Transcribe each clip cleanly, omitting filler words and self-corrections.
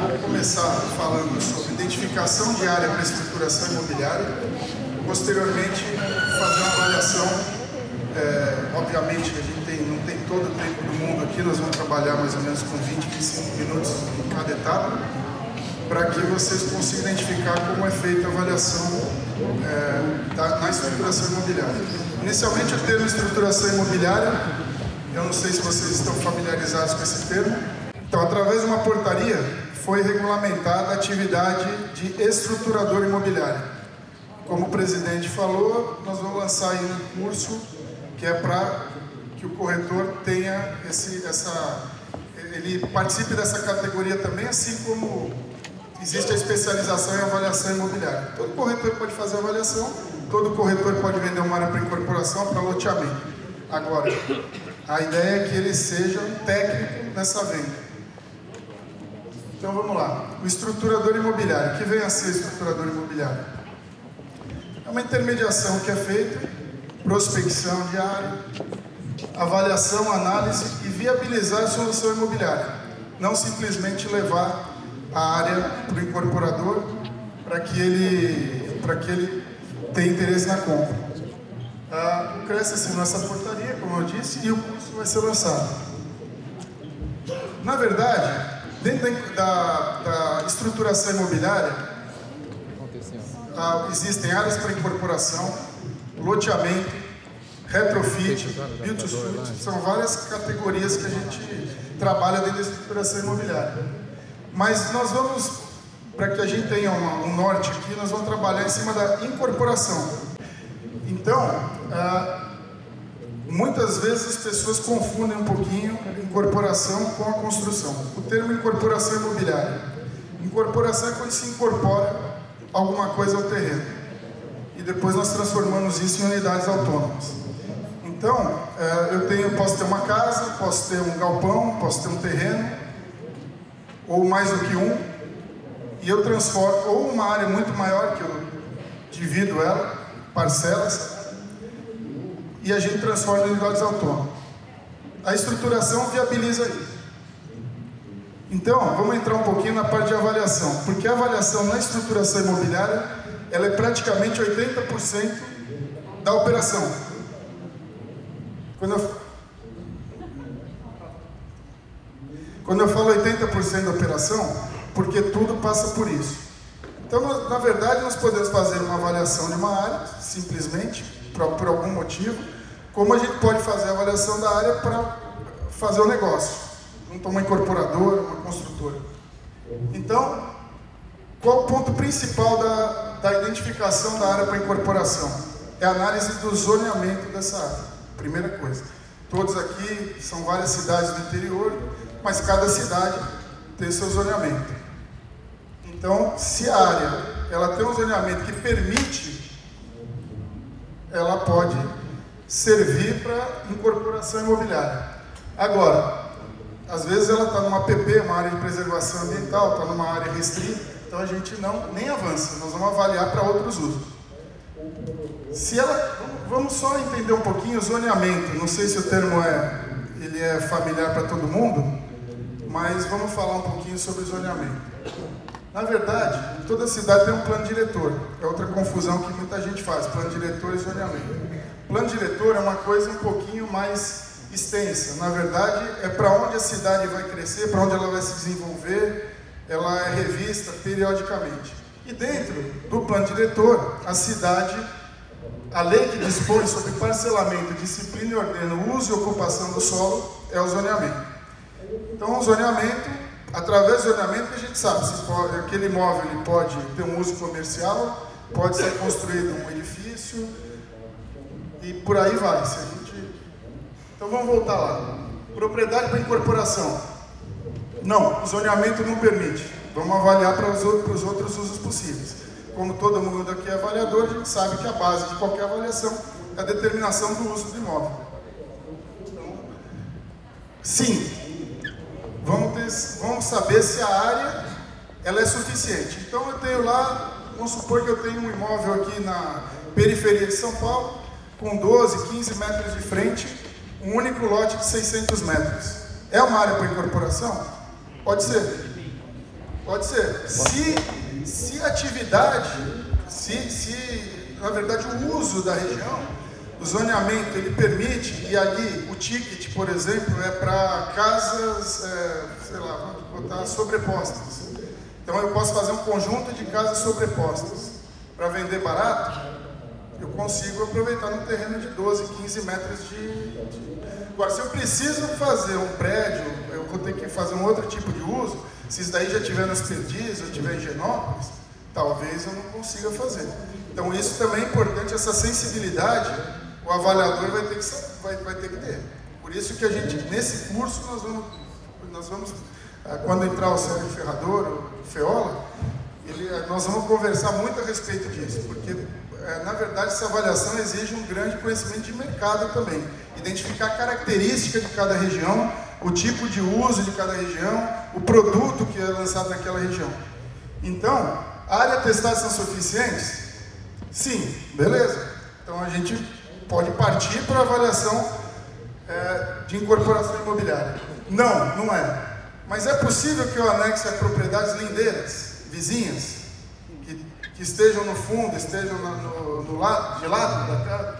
vou começar falando sobre identificação de área para estruturação imobiliária. Posteriormente, fazer uma avaliação. Obviamente, a gente não tem todo o tempo do mundo aqui, nós vamos trabalhar mais ou menos com 20, 25 minutos em cada etapa, para que vocês consigam identificar como é feita a avaliação na estruturação imobiliária. Inicialmente, o termo estruturação imobiliária, eu não sei se vocês estão familiarizados com esse termo. Então, através de uma portaria, foi regulamentada a atividade de estruturador imobiliário. Como o presidente falou, nós vamos lançar aí um curso que é para que o corretor tenha ele participe dessa categoria também, assim como existe a especialização em avaliação imobiliária. Todo corretor pode fazer avaliação, todo corretor pode vender uma área para incorporação, para loteamento. Agora, a ideia é que ele seja um técnico nessa venda. Então vamos lá. O estruturador imobiliário. O que vem a ser estruturador imobiliário? É uma intermediação que é feita, prospecção de área, avaliação, análise e viabilizar a solução imobiliária. Não simplesmente levar a área para o incorporador para que ele tenha interesse na compra. O CRES assinou essa portaria, como eu disse, e o curso vai ser lançado. Na verdade, dentro da estruturação imobiliária, existem áreas para incorporação, loteamento, retrofit, build to suit, são várias categorias que a gente trabalha dentro da estruturação imobiliária. Mas nós vamos, para que a gente tenha um norte aqui, nós vamos trabalhar em cima da incorporação. Então, muitas vezes as pessoas confundem um pouquinho incorporação com a construção. O termo incorporação imobiliária. Incorporação é quando se incorpora alguma coisa ao terreno. E depois nós transformamos isso em unidades autônomas. Então, posso ter uma casa, posso ter um galpão, posso ter um terreno, ou mais do que um, e eu transformo, ou uma área muito maior, que eu divido ela, parcelas, e a gente transforma em unidades autônomas. A estruturação viabiliza isso. Então, vamos entrar um pouquinho na parte de avaliação, porque a avaliação na estruturação imobiliária, ela é praticamente 80% da operação. Quando eu falo 80% da operação, porque tudo passa por isso. Então, na verdade, nós podemos fazer uma avaliação de uma área, simplesmente, por algum motivo, como a gente pode fazer a avaliação da área para fazer o negócio, junto a uma incorporadora, uma construtora. Então, qual o ponto principal da identificação da área para incorporação? É a análise do zoneamento dessa área. Primeira coisa. Todos aqui são várias cidades do interior, mas cada cidade tem seu zoneamento. Então, se a área ela tem um zoneamento que permite, ela pode servir para incorporação imobiliária. Agora, às vezes ela está numa APP, uma área de preservação ambiental, está numa área restrita, então a gente nem avança, nós vamos avaliar para outros usos. Vamos só entender um pouquinho o zoneamento, não sei se o termo ele é familiar para todo mundo, mas vamos falar um pouquinho sobre o zoneamento. Na verdade, toda cidade tem um plano diretor, é outra confusão que muita gente faz, plano diretor e zoneamento. Plano diretor é uma coisa um pouquinho mais extensa, na verdade é para onde a cidade vai crescer, para onde ela vai se desenvolver, ela é revista periodicamente. E dentro do plano diretor, a lei que dispõe sobre parcelamento, disciplina e ordena o uso e ocupação do solo é o zoneamento. Então, o zoneamento, através do zoneamento, que a gente sabe se aquele imóvel ele pode ter um uso comercial, pode ser construído um edifício e por aí vai. Então, vamos voltar lá. Propriedade para incorporação. Não, o zoneamento não permite. Vamos avaliar para os outros usos possíveis. Como todo mundo aqui é avaliador, a gente sabe que a base de qualquer avaliação é a determinação do uso do imóvel. Então, sim, vamos saber se a área ela é suficiente. Então eu tenho lá, vamos supor que eu tenho um imóvel aqui na periferia de São Paulo, com 12, 15 metros de frente, um único lote de 600 metros. É uma área para incorporação? Pode ser. Pode ser. Se a atividade, na verdade o uso da região, o zoneamento ele permite, e ali o ticket, por exemplo, é para casas, sei lá, vamos botar sobrepostas. Então eu posso fazer um conjunto de casas sobrepostas. Para vender barato, eu consigo aproveitar no terreno de 12, 15 metros de... Agora, se eu preciso fazer um prédio, eu vou ter que fazer um outro tipo de uso, se isso daí já estiver nas Perdizes, ou estiver em Genópolis, talvez eu não consiga fazer. Então isso também é importante, essa sensibilidade, o avaliador vai ter que ter. Por isso que a gente, nesse curso, nós vamos quando entrar o Sérgio Ferrador, o Feola, nós vamos conversar muito a respeito disso, porque, na verdade, essa avaliação exige um grande conhecimento de mercado também. Identificar a característica de cada região, o tipo de uso de cada região, o produto que é lançado naquela região. Então, área testada são suficientes? Sim, beleza. Então, a gente pode partir para a avaliação de incorporação imobiliária. Não, não é. Mas é possível que eu anexe a propriedades lindeiras, vizinhas, que estejam no fundo, estejam de lado da casa?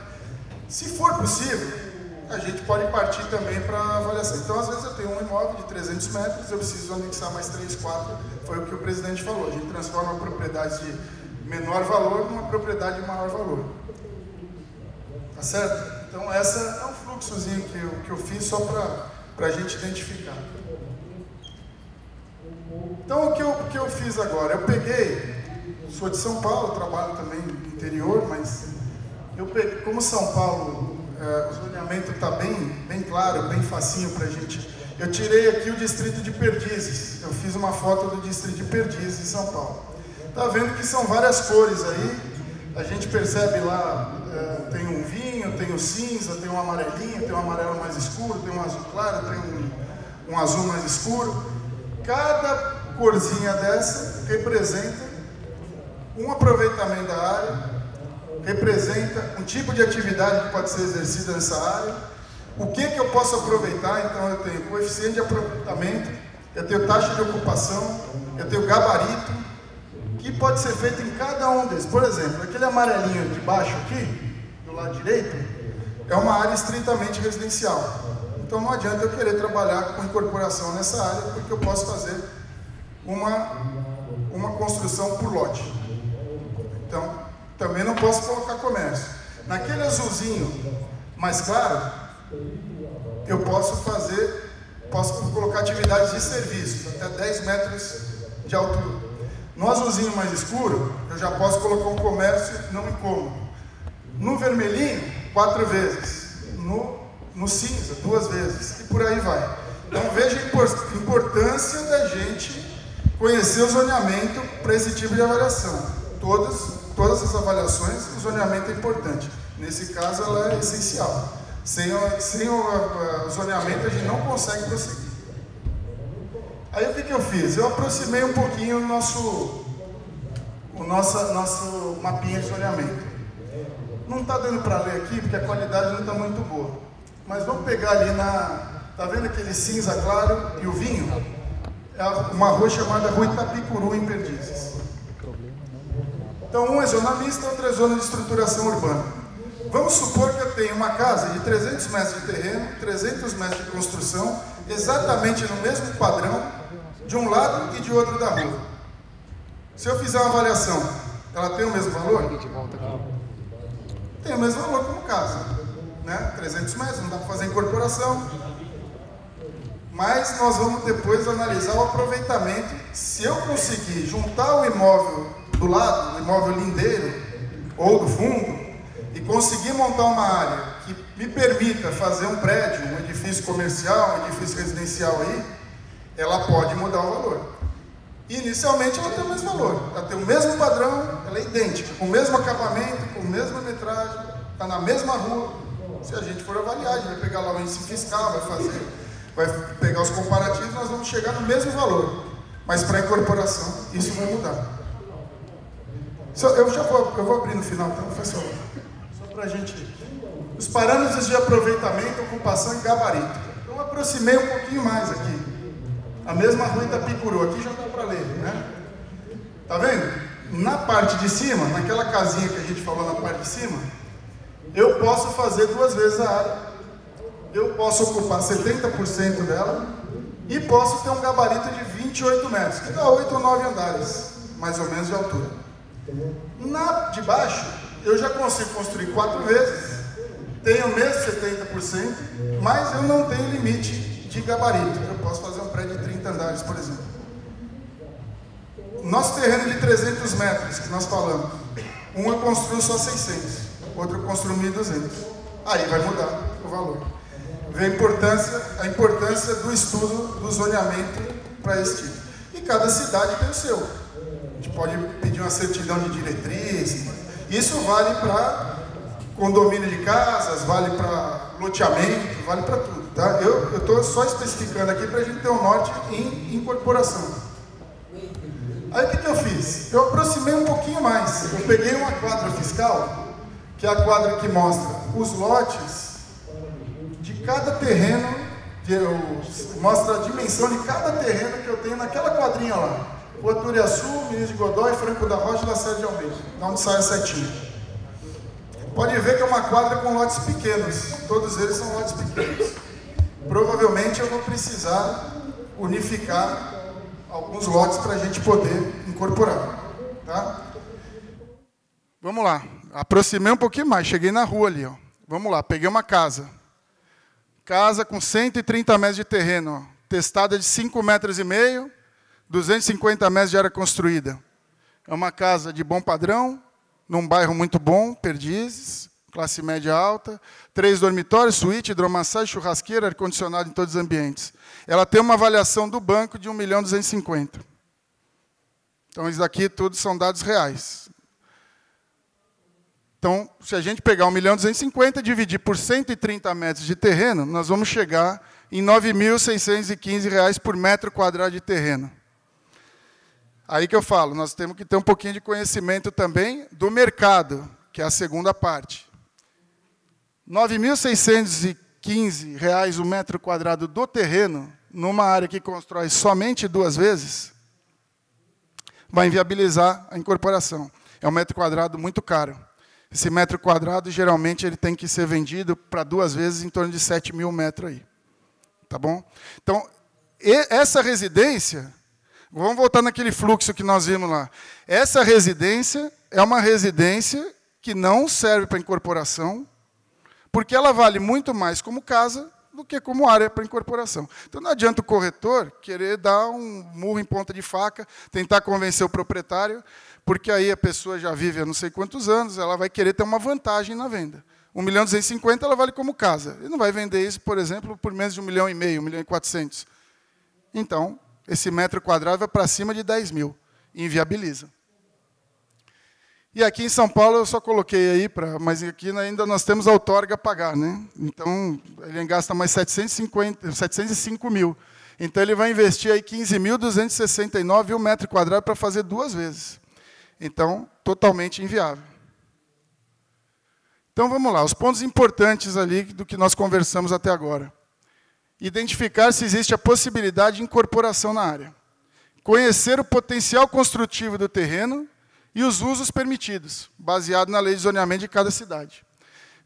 Se for possível, a gente pode partir também para a avaliação. Então, às vezes eu tenho um imóvel de 300 metros, eu preciso anexar mais 3, 4, foi o que o presidente falou, a gente transforma a propriedade de menor valor numa propriedade de maior valor. Tá certo? Então, essa é um fluxozinho que eu fiz só para a gente identificar. Então, o que eu fiz agora? Eu peguei, sou de São Paulo, trabalho também no interior, mas eu peguei, como São Paulo, o zoneamento está bem claro, bem facinho para a gente. Eu tirei aqui o distrito de Perdizes, eu fiz uma foto do distrito de Perdizes, em São Paulo. Está vendo que são várias cores aí, a gente percebe lá, tem um vinho, tem o cinza, tem um amarelinho, tem um amarelo mais escuro, tem um azul claro, tem um azul mais escuro. Cada corzinha dessa representa um aproveitamento da área, representa um tipo de atividade que pode ser exercida nessa área, o que eu posso aproveitar. Então eu tenho coeficiente de aproveitamento, eu tenho taxa de ocupação, eu tenho gabarito, que pode ser feito em cada um deles. Por exemplo, aquele amarelinho de baixo aqui, do lado direito, é uma área estritamente residencial. Então não adianta eu querer trabalhar com incorporação nessa área, porque eu posso fazer uma construção por lote. Então, também não posso colocar comércio. Naquele azulzinho mais claro, eu posso colocar atividades de serviços, até 10 metros de altura. No azulzinho mais escuro, eu já posso colocar um comércio não incômodo. No vermelhinho, 4 vezes. No cinza, 2 vezes. E por aí vai. Então veja a importância da gente conhecer o zoneamento para esse tipo de avaliação. Todas as avaliações, o zoneamento é importante. Nesse caso, ela é essencial. Sem o zoneamento, a gente não consegue prosseguir. Aí o que eu fiz? Eu aproximei um pouquinho o nosso mapinha de zoneamento. Não está dando para ler aqui, porque a qualidade não está muito boa. Mas vamos pegar ali tá vendo aquele cinza claro e o vinho? É uma rua chamada Rua Itapicuru, em Perdizes. Então, um é zona mista, outra é zona de estruturação urbana. Vamos supor que eu tenho uma casa de 300 metros de terreno, 300 metros de construção, exatamente no mesmo padrão, de um lado e de outro da rua. Se eu fizer uma avaliação, ela tem o mesmo valor? Tem o mesmo valor como casa, né? 300 metros, não dá para fazer incorporação. Mas nós vamos depois analisar o aproveitamento. Se eu conseguir juntar o imóvel do lado, o imóvel lindeiro, ou do fundo, e conseguir montar uma área que me permita fazer um prédio, um edifício comercial, um edifício residencial aí, ela pode mudar o valor. Inicialmente ela tem o mesmo valor, ela tem o mesmo padrão, ela é idêntica, com o mesmo acabamento, com a mesma metragem, está na mesma rua. Se a gente for avaliar, a gente vai pegar lá o índice fiscal, vai pegar os comparativos, nós vamos chegar no mesmo valor. Mas para a incorporação, isso vai mudar. Eu vou abrir no final, então, professor. Só para a gente... Os parâmetros de aproveitamento, ocupação e gabarito. Então, eu aproximei um pouquinho mais aqui. A mesma rua Itapicuru, aqui já dá para ler, né? Tá vendo? Na parte de cima, naquela casinha que a gente falou na parte de cima, eu posso fazer 2 vezes a área. Eu posso ocupar 70% dela e posso ter um gabarito de 28 metros, que dá 8 ou 9 andares, mais ou menos, de altura. Na de baixo, eu já consigo construir 4 vezes, tenho mesmo 70%, mas eu não tenho limite de gabarito. Eu posso fazer um prédio de 30 andares, por exemplo. Nosso terreno de 300 metros, que nós falamos, um eu construo só 600, outro eu construo 1.200. Aí vai mudar o valor. Vê a importância do estudo do zoneamento para esse tipo. E cada cidade tem o seu. A gente pode pedir uma certidão de diretriz. Isso vale para condomínio de casas, vale para loteamento, vale para tudo. Tá? Eu estou só especificando aqui para a gente ter um norte em incorporação. Aí o que eu fiz? Eu aproximei um pouquinho mais. Eu peguei uma quadra fiscal, que é a quadra que mostra os lotes de cada terreno, mostra a dimensão de cada terreno que eu tenho naquela quadrinha lá. Botuariaçu, Ministro de Godói, Franco da Rocha e Lacerda de Almeida. Da onde sai a setinha. Pode ver que é uma quadra com lotes pequenos. Todos eles são lotes pequenos. Provavelmente eu vou precisar unificar alguns lotes para a gente poder incorporar. Tá? Vamos lá. Aproximei um pouquinho mais. Cheguei na rua ali. Ó. Vamos lá. Peguei uma casa. Casa com 130 metros de terreno. Ó. Testada de 5,5 metros, 250 metros de área construída. É uma casa de bom padrão, num bairro muito bom, Perdizes, classe média alta, 3 dormitórios, suíte, hidromassagem, churrasqueira, ar-condicionado em todos os ambientes. Ela tem uma avaliação do banco de 1.250.000. Então, isso daqui tudo são dados reais. Então, se a gente pegar 1.250.000 e dividir por 130 metros de terreno, nós vamos chegar em R$ 9.615 por metro quadrado de terreno. Aí que eu falo, nós temos que ter um pouquinho de conhecimento também do mercado, que é a segunda parte. R$ 9.615 o metro quadrado do terreno, numa área que constrói somente 2 vezes, vai inviabilizar a incorporação. É um metro quadrado muito caro. Esse metro quadrado, geralmente, ele tem que ser vendido para 2 vezes em torno de 7.000 metros aí. Tá bom? Então, essa residência, vamos voltar naquele fluxo que nós vimos lá. Essa residência é uma residência que não serve para incorporação, porque ela vale muito mais como casa do que como área para incorporação. Então, não adianta o corretor querer dar um murro em ponta de faca, tentar convencer o proprietário, porque aí a pessoa já vive há não sei quantos anos, ela vai querer ter uma vantagem na venda. 1.250.000 ela vale como casa. Ele não vai vender isso, por exemplo, por menos de 1,5 milhão, 1.400.000. Então, esse metro quadrado vai para cima de 10.000. Inviabiliza. E aqui em São Paulo eu só coloquei aí, mas aqui ainda nós temos a outorga a pagar, né? Então, ele gasta mais 705 mil. Então, ele vai investir aí 15.269 um metro quadrado para fazer 2 vezes. Então, totalmente inviável. Então, vamos lá. Os pontos importantes ali do que nós conversamos até agora. Identificar se existe a possibilidade de incorporação na área. Conhecer o potencial construtivo do terreno e os usos permitidos, baseado na lei de zoneamento de cada cidade.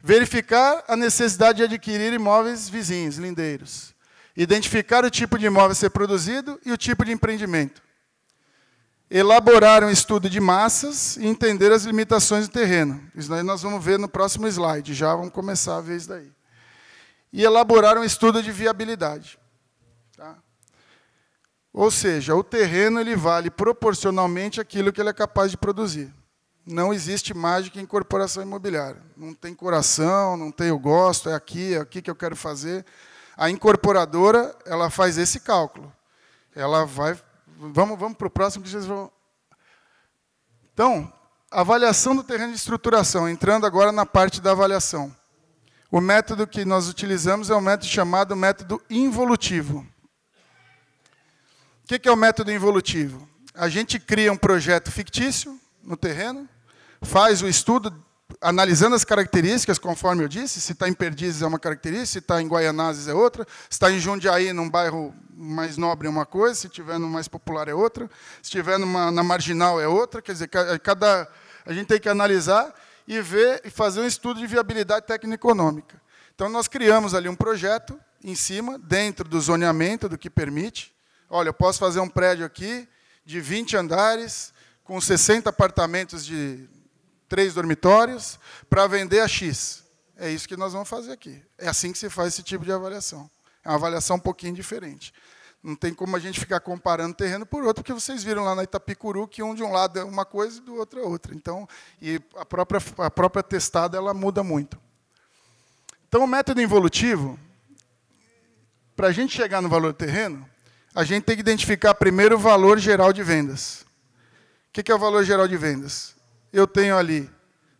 Verificar a necessidade de adquirir imóveis vizinhos, lindeiros. Identificar o tipo de imóvel a ser produzido e o tipo de empreendimento. Elaborar um estudo de massas e entender as limitações do terreno. Isso daí nós vamos ver no próximo slide, já vamos começar a ver isso daí. E elaborar um estudo de viabilidade. Tá? Ou seja, o terreno ele vale proporcionalmente àquilo que ele é capaz de produzir. Não existe mágica em incorporação imobiliária. Não tem coração, não tem eu gosto, é aqui que eu quero fazer. A incorporadora, ela faz esse cálculo. Ela vai... Vamos para o próximo que vocês vão... Então, avaliação do terreno de estruturação. Entrando agora na parte da avaliação. O método que nós utilizamos é um método chamado método involutivo. O que é o método involutivo? A gente cria um projeto fictício no terreno, faz o estudo analisando as características, conforme eu disse, se está em Perdizes é uma característica, se está em Guaianazes é outra, se está em Jundiaí, num bairro mais nobre é uma coisa, se estiver no mais popular é outra, se estiver na marginal é outra, quer dizer, a gente tem que analisar e ver e fazer um estudo de viabilidade técnico-econômica. Então, nós criamos ali um projeto em cima, dentro do zoneamento, do que permite. Olha, eu posso fazer um prédio aqui de 20 andares, com 60 apartamentos de 3 dormitórios, para vender a X. É isso que nós vamos fazer aqui. É assim que se faz esse tipo de avaliação. É uma avaliação um pouquinho diferente. Não tem como a gente ficar comparando terreno por outro, porque vocês viram lá na Itapicuru que de um lado é uma coisa e do outro é outra. Então, e a própria testada ela muda muito. Então, o método involutivo, para a gente chegar no valor do terreno, a gente tem que identificar primeiro o valor geral de vendas. O que é o valor geral de vendas? Eu tenho ali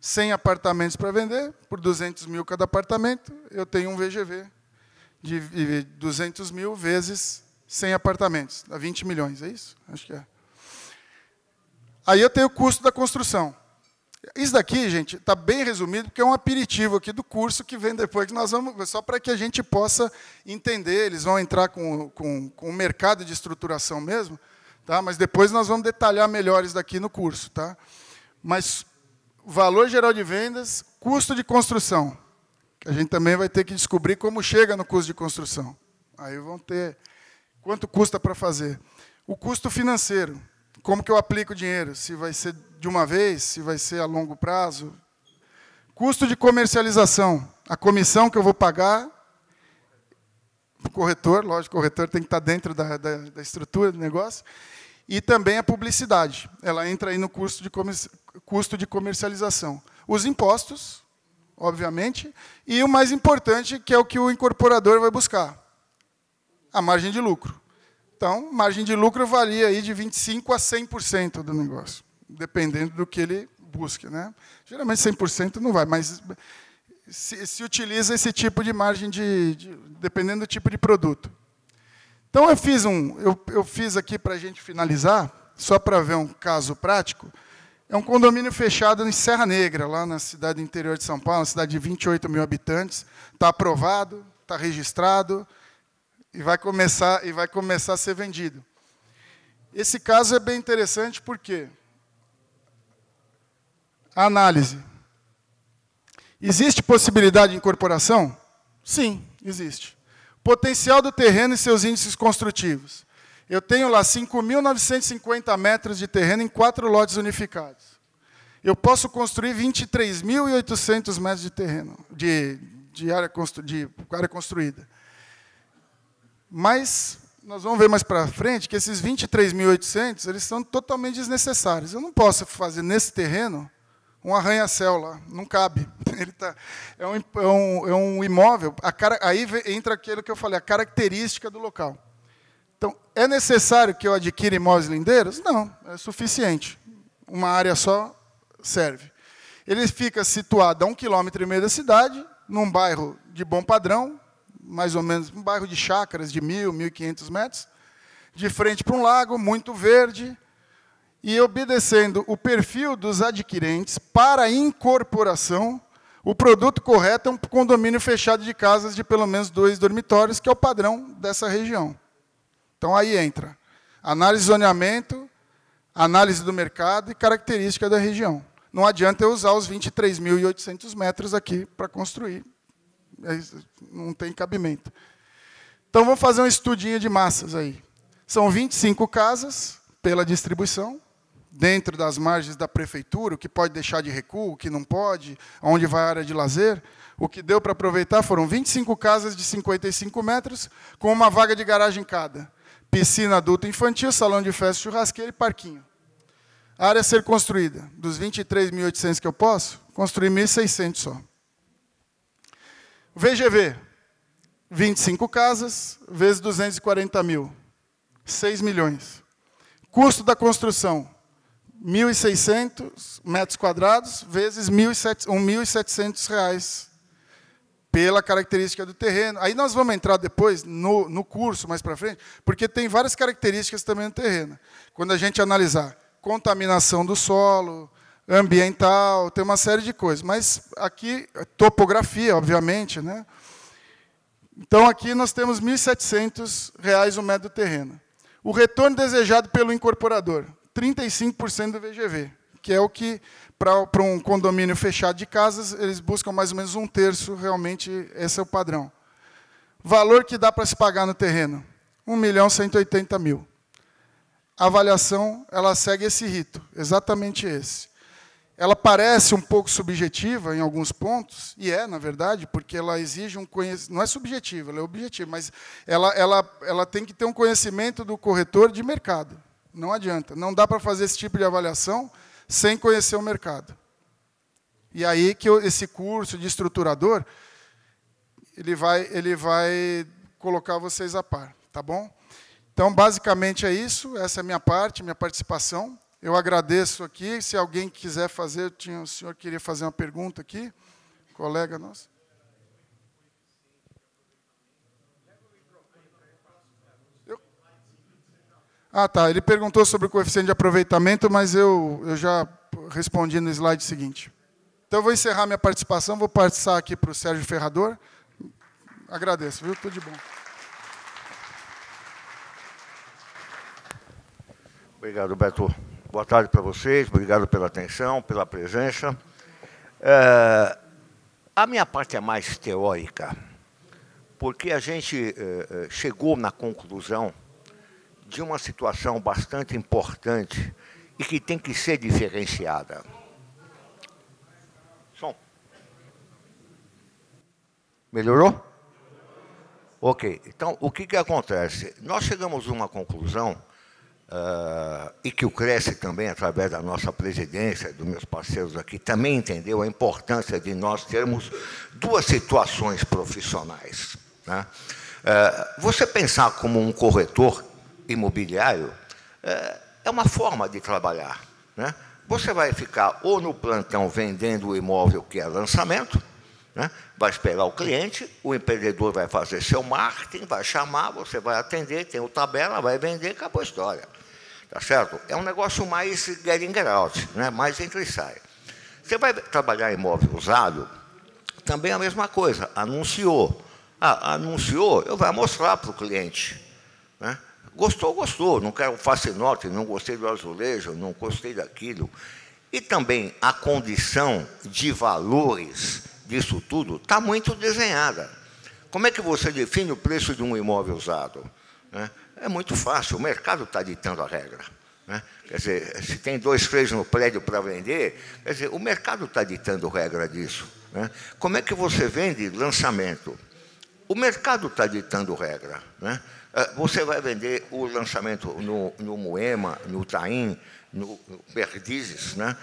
100 apartamentos para vender, por 200 mil cada apartamento, eu tenho um VGV de 200 mil vezes 100 apartamentos, dá 20 milhões, é isso? Acho que é. Aí eu tenho o custo da construção. Isso daqui, gente, está bem resumido, porque é um aperitivo aqui do curso que vem depois, que nós vamos, só para que a gente possa entender, eles vão entrar com o mercado de estruturação mesmo, tá? Mas depois nós vamos detalhar melhor isso daqui no curso. Tá? Mas valor geral de vendas, custo de construção. A gente também vai ter que descobrir como chega no custo de construção. Aí vão ter quanto custa para fazer. O custo financeiro. Como que eu aplico o dinheiro? Se vai ser de uma vez, se vai ser a longo prazo. Custo de comercialização. A comissão que eu vou pagar para o corretor, lógico, o corretor tem que estar dentro da estrutura do negócio. E também a publicidade. Ela entra aí no custo de comercialização. Os impostos, obviamente, e o mais importante, que é o que o incorporador vai buscar, a margem de lucro. Então, margem de lucro varia aí de 25% a 100% do negócio, dependendo do que ele busque. Né? Geralmente 100% não vai, mas se utiliza esse tipo de margem, dependendo do tipo de produto. Então, eu fiz aqui para a gente finalizar, só para ver um caso prático, é um condomínio fechado em Serra Negra, lá na cidade interior de São Paulo, uma cidade de 28 mil habitantes, está aprovado, está registrado, e vai começar a ser vendido. Esse caso é bem interessante porque a análise. Existe possibilidade de incorporação? Sim, existe. Potencial do terreno e seus índices construtivos. Eu tenho lá 5.950 metros de terreno em 4 lotes unificados. Eu posso construir 23.800 metros de terreno, de área construída. Mas nós vamos ver mais para frente que esses 23.800 eles são totalmente desnecessários. Eu não posso fazer nesse terreno um arranha-céu lá, não cabe. Ele é um imóvel. Aí entra aquilo que eu falei, a característica do local. Então, é necessário que eu adquira imóveis lindeiros? Não, é suficiente. Uma área só serve. Ele fica situado a 1,5 km da cidade, num bairro de bom padrão, mais ou menos um bairro de chácaras de 1.000, 1.500 metros, de frente para um lago, muito verde, e obedecendo o perfil dos adquirentes para a incorporação, o produto correto é um condomínio fechado de casas de pelo menos 2 dormitórios, que é o padrão dessa região. Então, aí entra análise de zoneamento, análise do mercado e característica da região. Não adianta eu usar os 23.800 metros aqui para construir. Não tem cabimento. Então, vamos fazer um estudinho de massas aí. São 25 casas pela distribuição, dentro das margens da prefeitura, o que pode deixar de recuo, o que não pode, onde vai a área de lazer. O que deu para aproveitar foram 25 casas de 55 metros, com uma vaga de garagem cada. Piscina adulto infantil, salão de festa, churrasqueira e parquinho. A área a ser construída, dos 23.800 que eu posso, construir 1.600 só. VGV, 25 casas, vezes 240 mil, 6 milhões. Custo da construção, 1.600 metros quadrados, vezes R$ 1.700, pela característica do terreno. Aí nós vamos entrar depois, no curso, mais para frente, porque tem várias características também no terreno. Quando a gente analisar contaminação do solo, ambiental, tem uma série de coisas. Mas aqui, topografia, obviamente, né? Então, aqui nós temos R$ 1.700 o metro do terreno. O retorno desejado pelo incorporador, 35% do VGV, que é o que, para um condomínio fechado de casas, eles buscam mais ou menos 1/3, realmente, esse é o padrão. Valor que dá para se pagar no terreno, R$ 1.180.000. A avaliação, ela segue esse rito, exatamente esse. Ela parece um pouco subjetiva em alguns pontos, e é, na verdade, porque ela exige um conhecimento, não é subjetiva, ela é objetiva, mas ela tem que ter um conhecimento do corretor de mercado. Não adianta, não dá para fazer esse tipo de avaliação sem conhecer o mercado. E aí que esse curso de estruturador, ele vai colocar vocês a par, tá bom? Então, basicamente é isso, essa é a minha parte, minha participação. Eu agradeço aqui. Se alguém quiser fazer, o senhor queria fazer uma pergunta aqui, colega nosso. Tá. Ele perguntou sobre o coeficiente de aproveitamento, mas eu já respondi no slide seguinte. Então, eu vou encerrar minha participação, vou passar aqui para o Sérgio Ferrador. Agradeço, viu? Tudo de bom. Obrigado, Beto. Boa tarde para vocês, obrigado pela atenção, pela presença. A minha parte é mais teórica, porque a gente chegou na conclusão de uma situação bastante importante e que tem que ser diferenciada. Som. Melhorou? Ok. Então, o que acontece? Nós chegamos a uma conclusão, e que o Cresce também, através da nossa presidência, dos meus parceiros aqui, também entendeu a importância de nós termos duas situações profissionais, né? Você pensar como um corretor imobiliário é uma forma de trabalhar, né? Você vai ficar ou no plantão vendendo o imóvel que é lançamento, né? Vai esperar o cliente, o empreendedor vai fazer seu marketing, vai chamar, você vai atender, tem o tabela, vai vender, acabou a história. Tá certo? É um negócio mais getting out, né? Mais entra e sai. Você vai trabalhar em imóvel usado, também é a mesma coisa. Anunciou. Anunciou, eu vou mostrar para o cliente, né? Gostou, gostou. Não quero facinote, não gostei do azulejo, não gostei daquilo. E também a condição de valores disso tudo está muito desenhada. Como é que você define o preço de um imóvel usado, né? É muito fácil, o mercado está ditando a regra, né? Quer dizer, se tem 2, 3 no prédio para vender, quer dizer, o mercado está ditando regra disso, né? Como é que você vende lançamento? O mercado está ditando regra, né? Você vai vender o lançamento no Moema, no Taim, no Perdizes, né?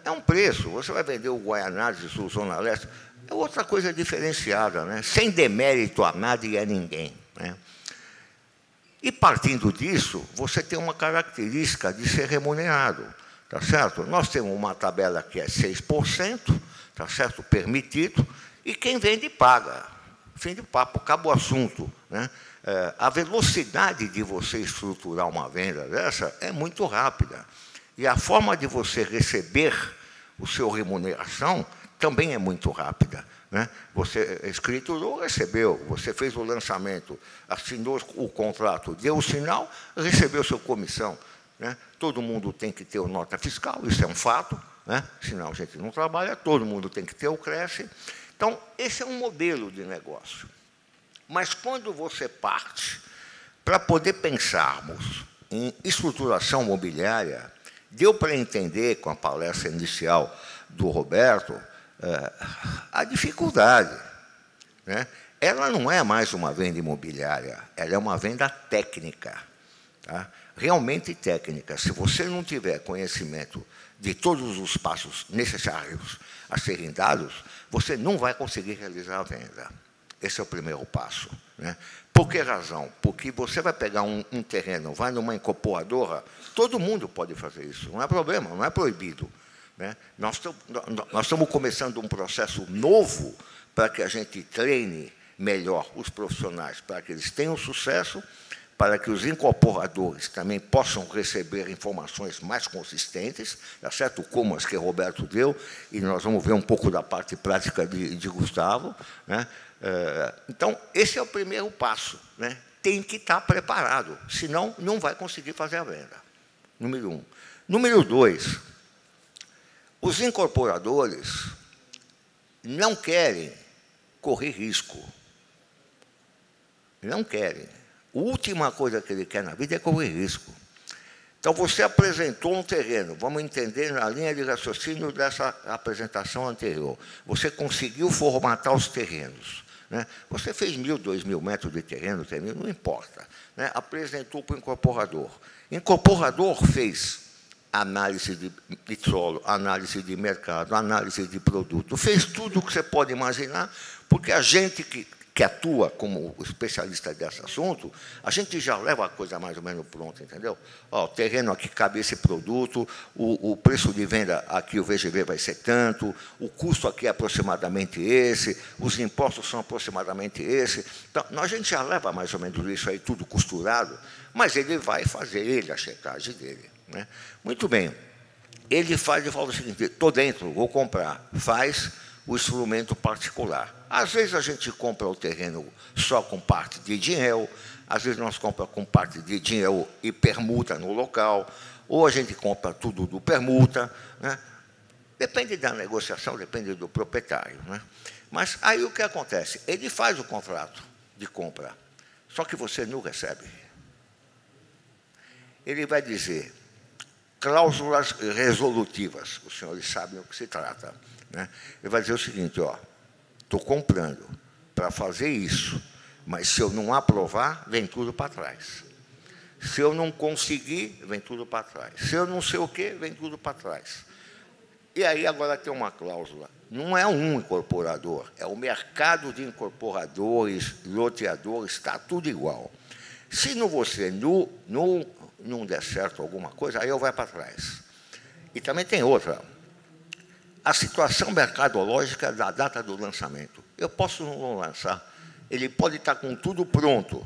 É um preço. Você vai vender o Guaianazes, o Zona Leste, é outra coisa diferenciada, né? Sem demérito a nada e a ninguém, né? E, partindo disso, você tem uma característica de ser remunerado, tá certo? Nós temos uma tabela que é 6%, tá certo? Permitido, e quem vende paga. Fim de papo, acaba o assunto, né? A velocidade de você estruturar uma venda dessa é muito rápida. E a forma de você receber o seu remuneração também é muito rápida, né? Você escriturou, recebeu, você fez o lançamento, assinou o contrato, deu o sinal, recebeu sua comissão, né? Todo mundo tem que ter o nota fiscal, isso é um fato, né? Senão a gente não trabalha, todo mundo tem que ter o Cresce. Então, esse é um modelo de negócio. Mas quando você parte para poder pensarmos em estruturação mobiliária, deu para entender, com a palestra inicial do Roberto, a dificuldade, né? Ela não é mais uma venda imobiliária, ela é uma venda técnica, tá? Realmente técnica. Se você não tiver conhecimento de todos os passos necessários a serem dados, você não vai conseguir realizar a venda. Esse é o primeiro passo, né? Por que razão? Porque você vai pegar um terreno, vai numa incorporadora, todo mundo pode fazer isso, não é problema, não é proibido, né? Nós estamos começando um processo novo para que a gente treine melhor os profissionais, para que eles tenham sucesso, para que os incorporadores também possam receber informações mais consistentes, tá certo? Como as que o Roberto deu, e nós vamos ver um pouco da parte prática de Gustavo, né? Então, esse é o primeiro passo, né? Tem que estar preparado, senão não vai conseguir fazer a venda. Número 1. Número 2, os incorporadores não querem correr risco. Não querem. A última coisa que ele quer na vida é correr risco. Então, você apresentou um terreno, vamos entender na linha de raciocínio dessa apresentação anterior. Você conseguiu formatar os terrenos, né? Você fez 1.000, 2.000 metros de terreno, não importa, né? Apresentou para o incorporador. O incorporador fez análise de solo, análise de mercado, análise de produto, fez tudo o que você pode imaginar, porque a gente que atua como especialista desse assunto, a gente já leva a coisa mais ou menos pronta, entendeu? Ó, o terreno aqui cabe esse produto, o preço de venda aqui, o VGV vai ser tanto, o custo aqui é aproximadamente esse, os impostos são aproximadamente esse. Então, a gente já leva mais ou menos isso aí, tudo costurado, mas ele vai fazer a checagem dele, né? Muito bem. Ele fala o seguinte: estou dentro, vou comprar. Faz o instrumento particular. Às vezes a gente compra o terreno só com parte de dinheiro, às vezes nós compramos com parte de dinheiro e permuta no local, ou a gente compra tudo do permuta, né? Depende da negociação, depende do proprietário, né? Mas aí o que acontece? Ele faz o contrato de compra, só que você não recebe. Ele vai dizer cláusulas resolutivas, os senhores sabem o que se trata, né? Ele vai dizer o seguinte: ó, estou comprando para fazer isso, mas se eu não aprovar, vem tudo para trás. Se eu não conseguir, vem tudo para trás. Se eu não sei o quê, vem tudo para trás. E aí agora tem uma cláusula. Não é um incorporador, é o mercado de incorporadores, loteadores, está tudo igual. Se você não der certo alguma coisa, aí eu vou para trás. E também tem outra. A situação mercadológica da data do lançamento. Eu posso não lançar. Ele pode estar com tudo pronto.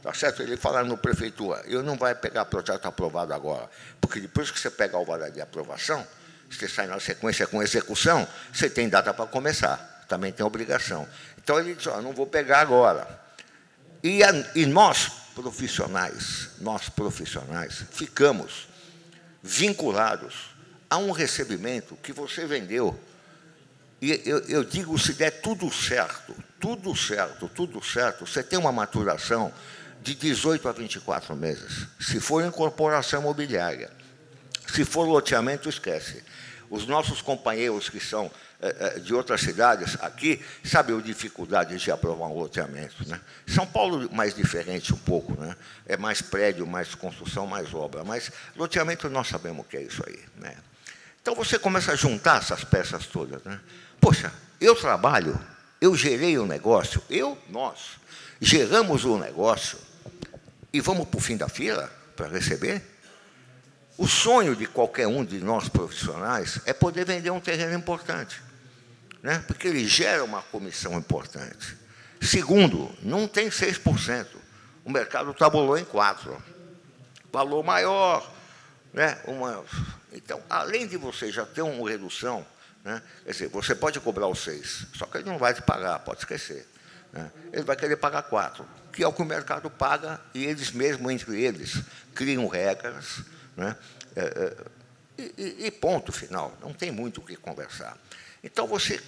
Tá certo? Ele fala no prefeitura, eu não vai pegar projeto aprovado agora, porque depois que você pegar o alvará de aprovação, você sai na sequência com execução, você tem data para começar, também tem obrigação. Então, ele diz, ó, não vou pegar agora. E nós, profissionais, ficamos vinculados a um recebimento que você vendeu. E eu digo, se der tudo certo, você tem uma maturação de 18 a 24 meses. Se for incorporação imobiliária, se for loteamento, esquece. Os nossos companheiros que são de outras cidades aqui sabem a dificuldade de aprovar um loteamento, né? São Paulo mais diferente um pouco, né? É mais prédio, mais construção, mais obra. Mas loteamento nós sabemos o que é isso aí, né? Então você começa a juntar essas peças todas, né? Poxa, eu trabalho, eu gerei o negócio, nós geramos o negócio e vamos para o fim da fila para receber? O sonho de qualquer um de nós profissionais é poder vender um terreno importante, né? Porque ele gera uma comissão importante. Segundo, não tem 6%. O mercado tabulou em 4%. Valor maior, né? Então, além de você já ter uma redução, né? Quer dizer, você pode cobrar os 6%, só que ele não vai te pagar, pode esquecer, né? Ele vai querer pagar 4%, que é o que o mercado paga, e eles mesmos, entre eles, criam regras, né? E ponto final, não tem muito o que conversar. Então, você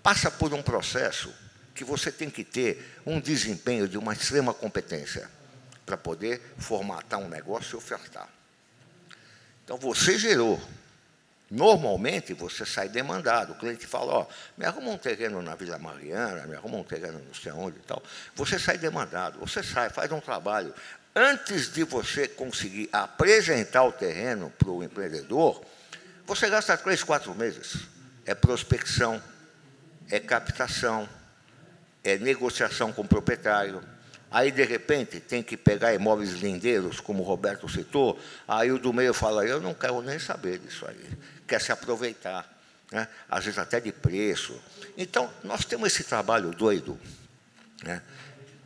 passa por um processo que você tem que ter um desempenho de uma extrema competência para poder formatar um negócio e ofertar. Então, você gerou. Normalmente, você sai demandado. O cliente fala, ó, me arruma um terreno na Vila Mariana, me arruma um terreno não sei onde e tal. Você sai demandado, você sai, faz um trabalho. Antes de você conseguir apresentar o terreno para o empreendedor, você gasta 3, 4 meses. É prospecção, é captação, é negociação com o proprietário. Aí, de repente, tem que pegar imóveis lindeiros, como o Roberto citou, aí o do meio fala, eu não quero nem saber disso aí, quer se aproveitar, né? Às vezes até de preço. Então, nós temos esse trabalho doido, né?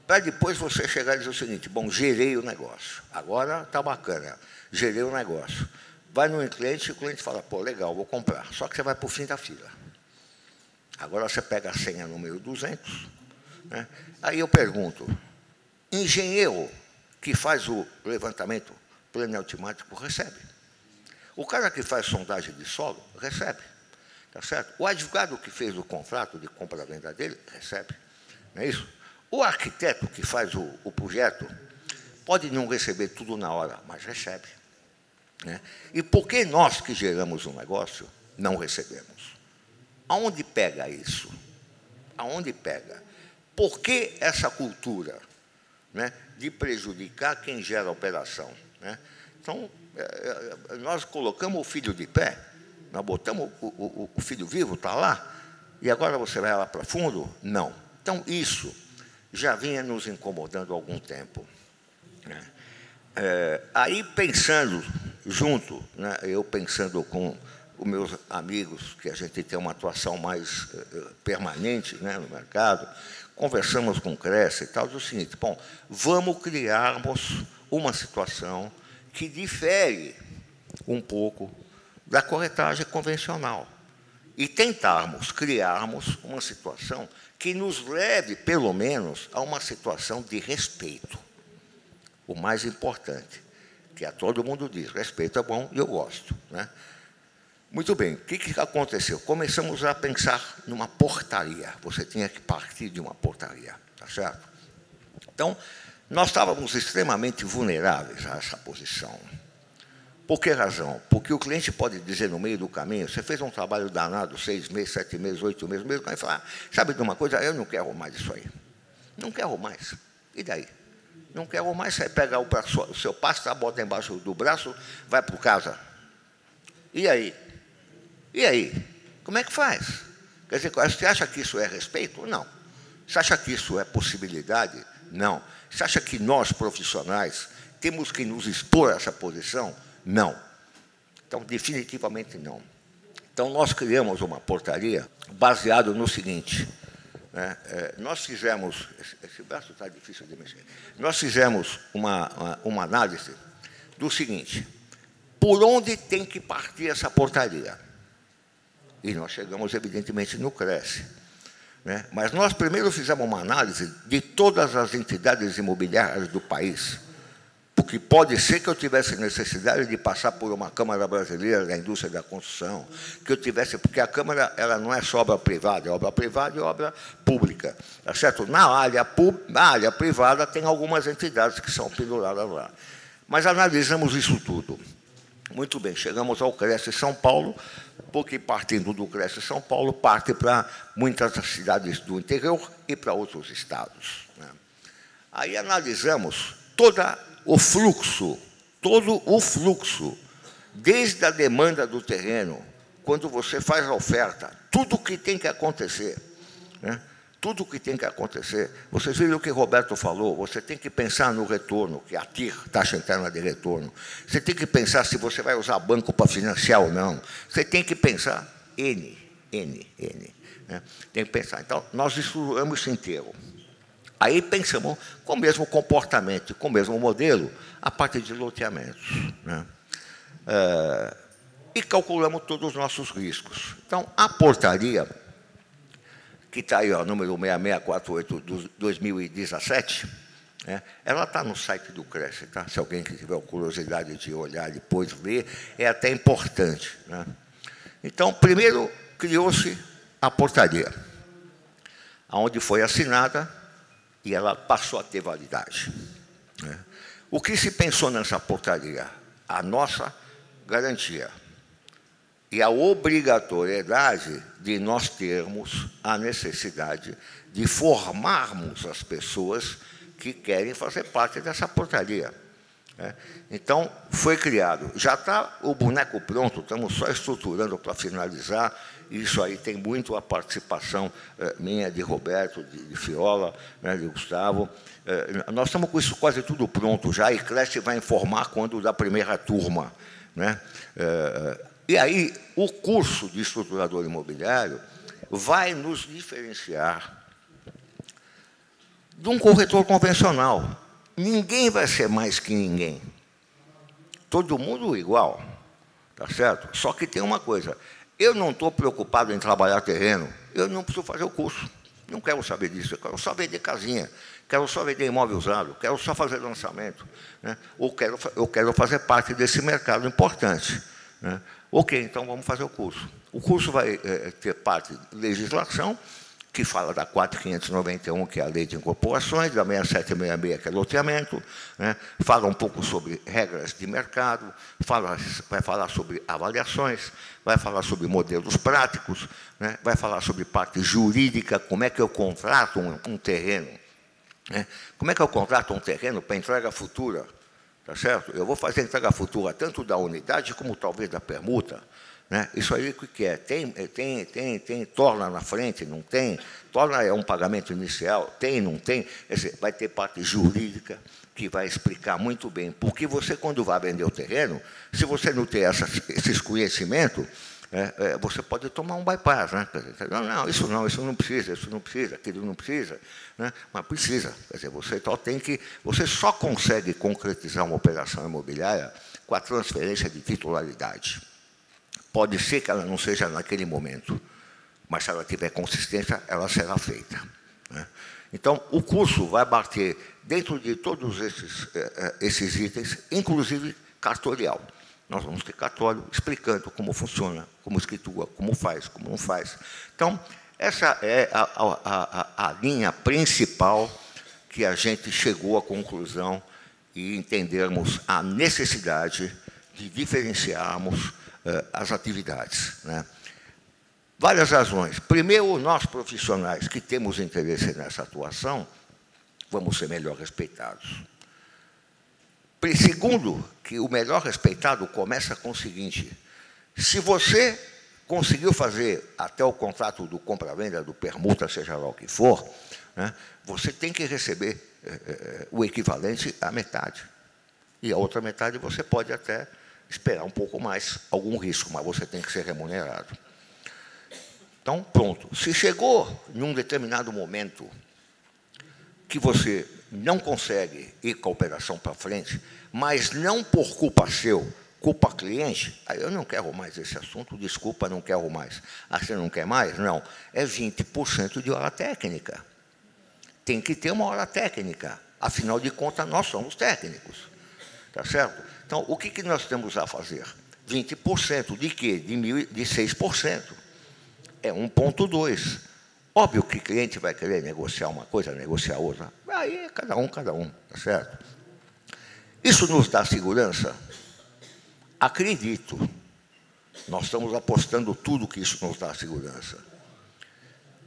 para depois você chegar e dizer o seguinte: bom, gerei o negócio, agora está bacana, gerei o negócio. Vai no cliente e o cliente fala: pô, legal, vou comprar. Só que você vai para o fim da fila. Agora você pega a senha número 200, né? Aí eu pergunto: engenheiro que faz o levantamento planiautomático recebe. O cara que faz sondagem de solo recebe. Tá certo? O advogado que fez o contrato de compra-venda dele recebe. Não é isso? O arquiteto que faz o projeto pode não receber tudo na hora, mas recebe. Né? E por que nós que geramos um negócio não recebemos? Aonde pega isso? Aonde pega? Por que essa cultura, né, de prejudicar quem gera a operação? Né? Então, nós colocamos o filho de pé, nós botamos o filho vivo, está lá, e agora você vai lá para fundo? Não. Então, isso já vinha nos incomodando há algum tempo. Né? Aí, pensando junto, né, eu pensando com os meus amigos, que a gente tem uma atuação mais permanente, né, no mercado, conversamos com o Cresce e tal, do seguinte: bom, vamos criarmos uma situação que difere um pouco da corretagem convencional e tentarmos criarmos uma situação que nos leve, pelo menos, a uma situação de respeito. O mais importante, que a todo mundo diz: respeito é bom e eu gosto. Né? Muito bem, o que aconteceu? Começamos a pensar numa portaria. Você tinha que partir de uma portaria, tá certo? Então, nós estávamos extremamente vulneráveis a essa posição. Por que razão? Porque o cliente pode dizer no meio do caminho: você fez um trabalho danado, 6 meses, 7 meses, 8 meses, mesmo, aí falar: sabe de uma coisa, eu não quero mais isso aí. Não quero mais. E daí? Não quero mais, você pega o seu pasta, bota embaixo do braço, vai para casa. E aí? E aí? Como é que faz? Quer dizer, você acha que isso é respeito? Não. Você acha que isso é possibilidade? Não. Você acha que nós, profissionais, temos que nos expor a essa posição? Não. Então, definitivamente não. Então, nós criamos uma portaria baseado no seguinte: né, nós fizemos... Esse braço está difícil de mexer. Nós fizemos uma análise do seguinte: por onde tem que partir essa portaria? E nós chegamos, evidentemente, no Cresce. Né? Mas nós primeiro fizemos uma análise de todas as entidades imobiliárias do país, porque pode ser que eu tivesse necessidade de passar por uma Câmara Brasileira da Indústria da Construção, que eu tivesse, porque a Câmara ela não é só obra privada, é obra privada e obra pública, tá certo? Na área privada tem algumas entidades que são penduradas lá. Mas analisamos isso tudo. Muito bem, chegamos ao Cresce São Paulo, porque partindo do Cresce São Paulo, parte para muitas cidades do interior e para outros estados. Né? Aí analisamos todo o fluxo, desde a demanda do terreno, quando você faz a oferta, tudo o que tem que acontecer, né? Tudo o que tem que acontecer. Vocês viram o que o Roberto falou, você tem que pensar no retorno, que é a TIR, taxa interna de retorno. Você tem que pensar se você vai usar banco para financiar ou não. Você tem que pensar N. Né? Tem que pensar. Então, nós estruturamos isso inteiro. Aí pensamos com o mesmo comportamento, com o mesmo modelo, a partir de loteamentos. Né? E calculamos todos os nossos riscos. Então, a portaria, que está aí, ó, número 6648 de 2017, né, ela está no site do Cresce, tá? Se alguém que tiver curiosidade de olhar depois, ver, é até importante. Né? Então, primeiro, criou-se a portaria, onde foi assinada e ela passou a ter validade. Né? O que se pensou nessa portaria? A nossa garantia e a obrigatoriedade de nós termos a necessidade de formarmos as pessoas que querem fazer parte dessa portaria. Né? Então, foi criado. Já está o boneco pronto, estamos só estruturando para finalizar. Isso aí tem muito a participação minha, de Roberto, de Fiola, né, de Gustavo. Nós estamos com isso quase tudo pronto já, e Cresce vai informar quando da primeira turma. Né? E aí, o curso de estruturador imobiliário vai nos diferenciar de um corretor convencional. Ninguém vai ser mais que ninguém. Todo mundo igual, tá certo? Só que tem uma coisa, eu não estou preocupado em trabalhar terreno, eu não preciso fazer o curso, não quero saber disso, eu quero só vender casinha, quero só vender imóvel usado, quero só fazer lançamento, né? Eu quero fazer parte desse mercado importante, né? Ok, então vamos fazer o curso. O curso vai ter parte de legislação, que fala da 4.591, que é a Lei de Incorporações, da 6766, que é loteamento, né? Fala um pouco sobre regras de mercado, vai falar sobre avaliações, vai falar sobre modelos práticos, né? Vai falar sobre parte jurídica, como é que eu contrato um terreno, né? Como é que eu contrato um terreno para entrega futura, tá certo? Eu vou fazer entrega futura tanto da unidade como talvez da permuta, né? Isso aí o que é? Tem torna na frente, não tem? Torna é um pagamento inicial, tem, não tem? Quer dizer, vai ter parte jurídica que vai explicar muito bem. Porque você, quando vai vender o terreno, se você não tem esses conhecimentos, você pode tomar um bypass, né? Não, isso não precisa, aquilo não precisa, né? Mas precisa. Quer dizer, você só consegue concretizar uma operação imobiliária com a transferência de titularidade. Pode ser que ela não seja naquele momento, mas se ela tiver consistência, ela será feita, né? Então, o curso vai bater dentro de todos esses itens, inclusive cartorial. Nós vamos ter cartório explicando como funciona, como escritura, como faz, como não faz. Então, essa é a linha principal que a gente chegou à conclusão e entendermos a necessidade de diferenciarmos as atividades, né? Várias razões. Primeiro, nós profissionais que temos interesse nessa atuação, vamos ser melhor respeitados. Segundo, que o melhor respeitado começa com o seguinte: se você conseguiu fazer até o contrato do compra-venda, do permuta, seja lá o que for, né, você tem que receber o equivalente à metade. E a outra metade você pode até esperar um pouco mais, algum risco, mas você tem que ser remunerado. Então, pronto. Se chegou em um determinado momento que você não consegue ir com a operação para frente, mas não por culpa seu, culpa cliente, aí eu não quero mais esse assunto, desculpa, não quero mais. Ah, você não quer mais? Não. É 20% de hora técnica. Tem que ter uma hora técnica. Afinal de contas, nós somos técnicos. Tá certo? Então, o que nós temos a fazer? 20% de quê? De 6%. É 1,2. Óbvio que o cliente vai querer negociar uma coisa, negociar outra. Aí é cada um, tá certo? Isso nos dá segurança? Acredito. Nós estamos apostando tudo que isso nos dá segurança.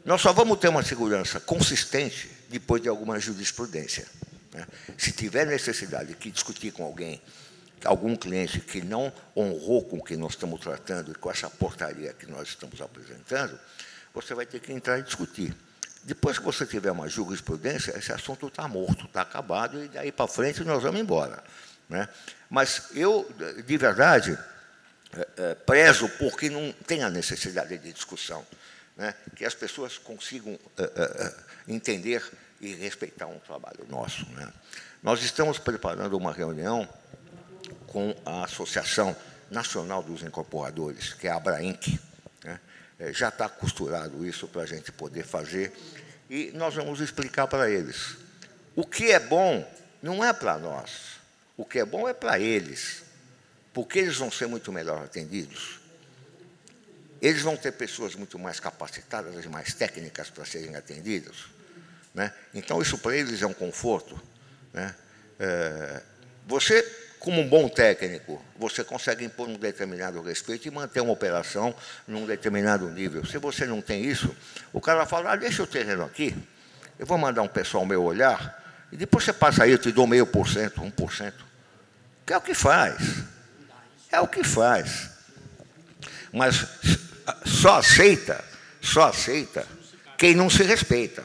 Nós só vamos ter uma segurança consistente depois de alguma jurisprudência, né? Se tiver necessidade de discutir com algum cliente que não honrou com o que nós estamos tratando e com essa portaria que nós estamos apresentando, você vai ter que entrar e discutir. Depois que você tiver uma jurisprudência, esse assunto está morto, está acabado, e daí para frente nós vamos embora, né? Mas eu, de verdade, prezo porque não tem a necessidade de discussão, né? Que as pessoas consigam entender e respeitar um trabalho nosso, né? Nós estamos preparando uma reunião com a Associação Nacional dos Incorporadores, que é a ABRAINC, né? Já está costurado isso para a gente poder fazer, e nós vamos explicar para eles. O que é bom não é para nós, o que é bom é para eles, porque eles vão ser muito melhor atendidos. Eles vão ter pessoas muito mais capacitadas e mais técnicas para serem atendidos, né? Então, isso para eles é um conforto, né? Você, como um bom técnico, você consegue impor um determinado respeito e manter uma operação num determinado nível. Se você não tem isso, o cara fala, deixa o terreno aqui, eu vou mandar um pessoal meu olhar, e depois você passa aí, eu te dou 0,5%, 1%. Que é o que faz. É o que faz. Mas só aceita quem não se respeita.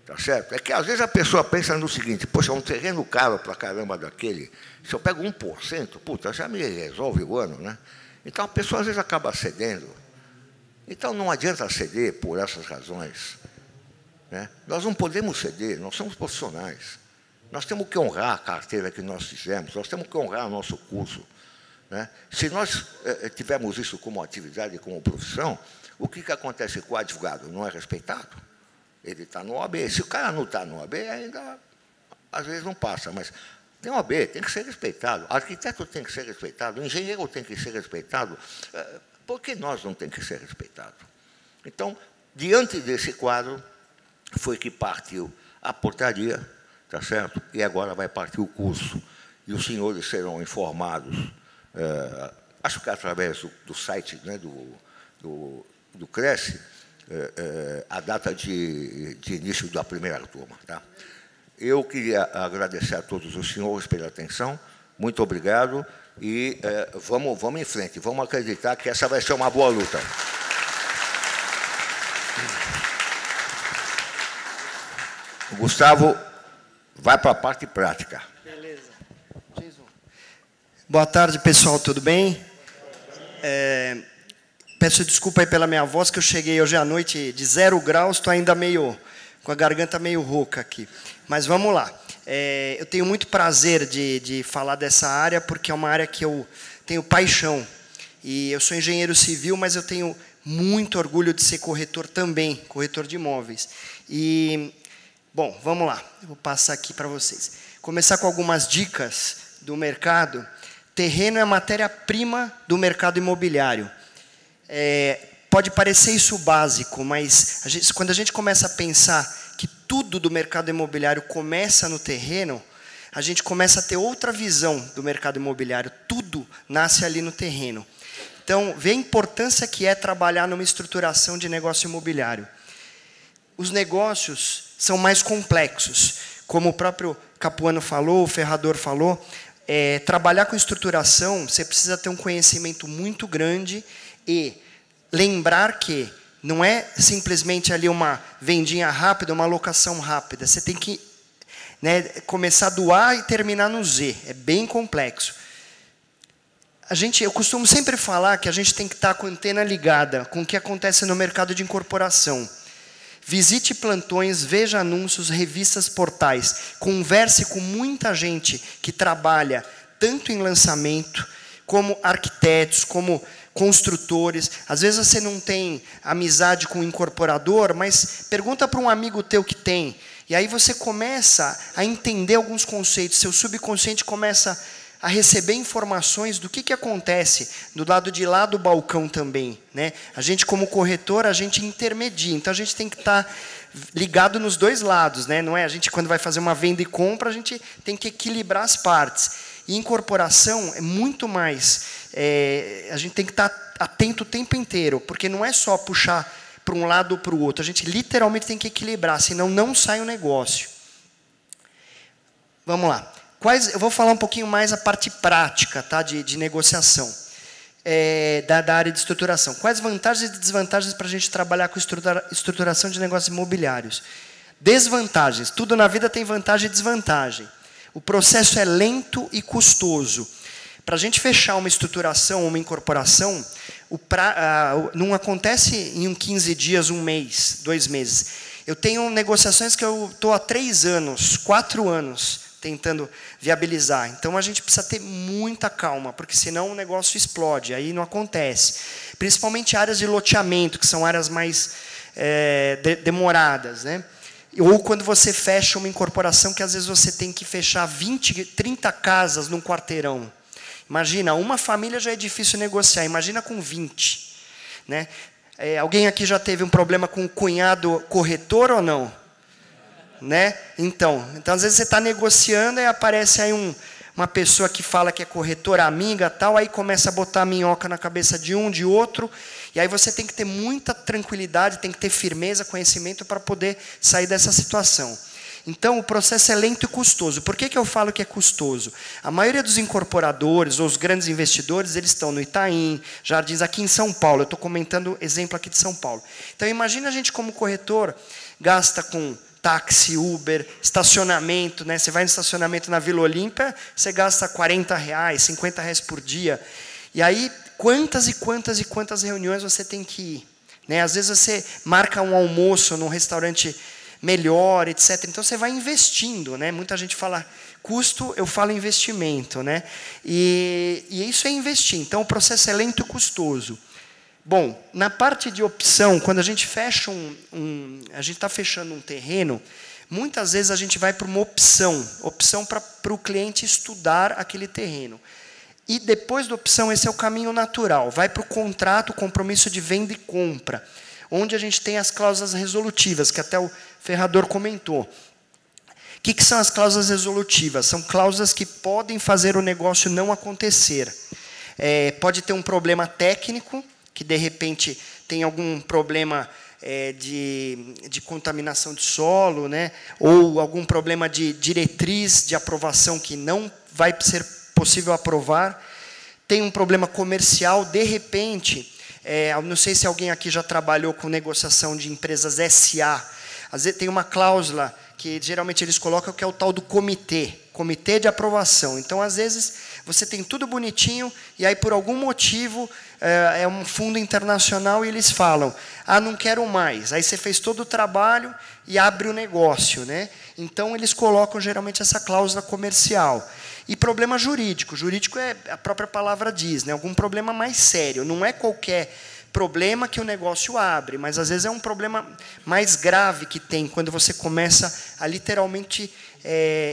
Tá certo? É que às vezes a pessoa pensa no seguinte: poxa, um terreno caro para caramba daquele, se eu pego 1%, puta, já me resolve o ano, né? Então a pessoa às vezes acaba cedendo. Então não adianta ceder por essas razões. né? Nós não podemos ceder, nós somos profissionais. Nós temos que honrar a carteira que nós fizemos, nós temos que honrar o nosso curso, né? Se nós tivermos isso como atividade, como profissão, o que acontece com o advogado? Não é respeitado? Ele está no OAB. Se o cara não está no OAB, ainda às vezes não passa, mas tem OAB, tem que ser respeitado. O arquiteto tem que ser respeitado, o engenheiro tem que ser respeitado. Por que nós não temos que ser respeitados? Então, diante desse quadro, foi que partiu a portaria, tá certo? E agora vai partir o curso. E os senhores serão informados, acho que através do site, né, do Cresce, a data de início da primeira turma. Tá? Eu queria agradecer a todos os senhores pela atenção, muito obrigado, e vamos em frente, vamos acreditar que essa vai ser uma boa luta. O Gustavo vai para a parte prática. Beleza. Boa tarde, pessoal, tudo bem? Peço desculpa aí pela minha voz, que eu cheguei hoje à noite de 0 graus, estou ainda com a garganta meio rouca aqui. Mas vamos lá. Eu tenho muito prazer de falar dessa área, porque é uma área que eu tenho paixão. E eu sou engenheiro civil, mas eu tenho muito orgulho de ser corretor também, corretor de imóveis. E, bom, vamos lá. Eu vou passar aqui para vocês. Começar com algumas dicas do mercado. Terreno é a matéria-prima do mercado imobiliário. Pode parecer isso básico, mas quando a gente começa a pensar que tudo do mercado imobiliário começa no terreno, a gente começa a ter outra visão do mercado imobiliário. Tudo nasce ali no terreno. Então, vê a importância que é trabalhar numa estruturação de negócio imobiliário. Os negócios são mais complexos. Como o próprio Capuano falou, o Ferrador falou, trabalhar com estruturação, você precisa ter um conhecimento muito grande e lembrar que não é simplesmente ali uma vendinha rápida, uma locação rápida. Você tem que, né, começar do A e terminar no Z. É bem complexo. Eu costumo sempre falar que a gente tem que estar com a antena ligada com o que acontece no mercado de incorporação. Visite plantões, veja anúncios, revistas, portais. Converse com muita gente que trabalha tanto em lançamento, como arquitetos, como construtores. Às vezes você não tem amizade com o incorporador, mas pergunta para um amigo teu que tem. E aí você começa a entender alguns conceitos. Seu subconsciente começa a receber informações do que acontece do lado de lá do balcão também, né? A gente, como corretor, a gente intermedia. Então, a gente tem que estar ligado nos dois lados, né? Não é? A gente, quando vai fazer uma venda e compra, a gente tem que equilibrar as partes. E incorporação é muito mais... a gente tem que estar atento o tempo inteiro, porque não é só puxar para um lado ou para o outro. A gente literalmente tem que equilibrar, senão não sai o negócio. Vamos lá. Eu vou falar um pouquinho mais a parte prática, tá, de negociação, da área de estruturação. Quais vantagens e desvantagens para a gente trabalhar com estruturação de negócios imobiliários? Desvantagens. Tudo na vida tem vantagem e desvantagem. O processo é lento e custoso. Para a gente fechar uma estruturação, uma incorporação, não acontece em 15 dias, 1 mês, 2 meses. Eu tenho negociações que eu estou há 3 anos, 4 anos, tentando viabilizar. Então, a gente precisa ter muita calma, porque senão o negócio explode, aí não acontece. Principalmente áreas de loteamento, que são áreas mais demoradas, né? Ou quando você fecha uma incorporação, que às vezes você tem que fechar 20, 30 casas num quarteirão. Imagina, uma família já é difícil negociar, imagina com 20. Né? Alguém aqui já teve um problema com o cunhado corretor ou não? Né? Então, às vezes você está negociando e aparece aí uma pessoa que fala que é corretora, amiga, tal, aí começa a botar a minhoca na cabeça de um, de outro, e aí você tem que ter muita tranquilidade, tem que ter firmeza, conhecimento para poder sair dessa situação. Então, o processo é lento e custoso. Por que eu falo que é custoso? A maioria dos incorporadores ou os grandes investidores, eles estão no Itaim, Jardins, aqui em São Paulo. Eu estou comentando exemplo aqui de São Paulo. Então, imagina a gente como corretor, gasta com táxi, Uber, estacionamento, né? Você vai no estacionamento na Vila Olímpia, você gasta R$40, R$50 por dia. E aí, quantas e quantas e quantas reuniões você tem que ir? Né? Às vezes você marca um almoço num restaurante melhor, etc. Então, você vai investindo, né? Muita gente fala custo, eu falo investimento, né? E isso é investir. Então, o processo é lento e custoso. Bom, na parte de opção, quando a gente fecha a gente está fechando um terreno, muitas vezes a gente vai para uma opção para o cliente estudar aquele terreno. E depois da opção, esse é o caminho natural. Vai para o contrato, o compromisso de venda e compra, onde a gente tem as cláusulas resolutivas, que até o Ferrador comentou. O que são as cláusulas resolutivas? São cláusulas que podem fazer o negócio não acontecer. Pode ter um problema técnico, que de repente tem algum problema de contaminação de solo, né? Ou algum problema de diretriz de aprovação que não vai ser possível aprovar. Tem um problema comercial, de repente, não sei se alguém aqui já trabalhou com negociação de empresas SA. Às vezes tem uma cláusula que geralmente eles colocam, que é o tal do comitê de aprovação. Então, às vezes, você tem tudo bonitinho, e aí, por algum motivo, é um fundo internacional, e eles falam, não quero mais. Aí você fez todo o trabalho e abre o negócio, né? Então, eles colocam, geralmente, essa cláusula comercial. E problema jurídico. Jurídico a própria palavra diz, né? Algum problema mais sério. Não é qualquer problema que o negócio abre, mas às vezes é um problema mais grave que tem quando você começa a literalmente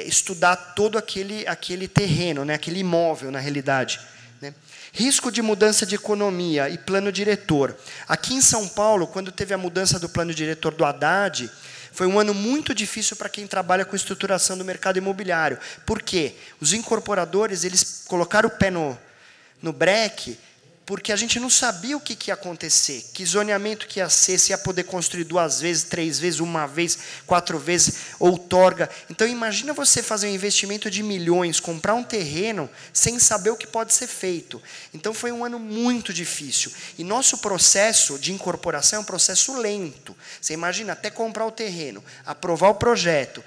estudar todo aquele terreno, né, aquele imóvel, na realidade, né? Risco de mudança de economia e plano diretor. Aqui em São Paulo, quando teve a mudança do plano diretor do Haddad, foi um ano muito difícil para quem trabalha com estruturação do mercado imobiliário. Por quê? Os incorporadores, eles colocaram o pé no breque, porque a gente não sabia o que ia acontecer, que zoneamento que ia ser, se ia poder construir 2 vezes, 3 vezes, 1 vez, 4 vezes, outorga. Então, imagina você fazer um investimento de milhões, comprar um terreno, sem saber o que pode ser feito. Então, foi um ano muito difícil. E nosso processo de incorporação é um processo lento. Você imagina, até comprar o terreno, aprovar o projeto,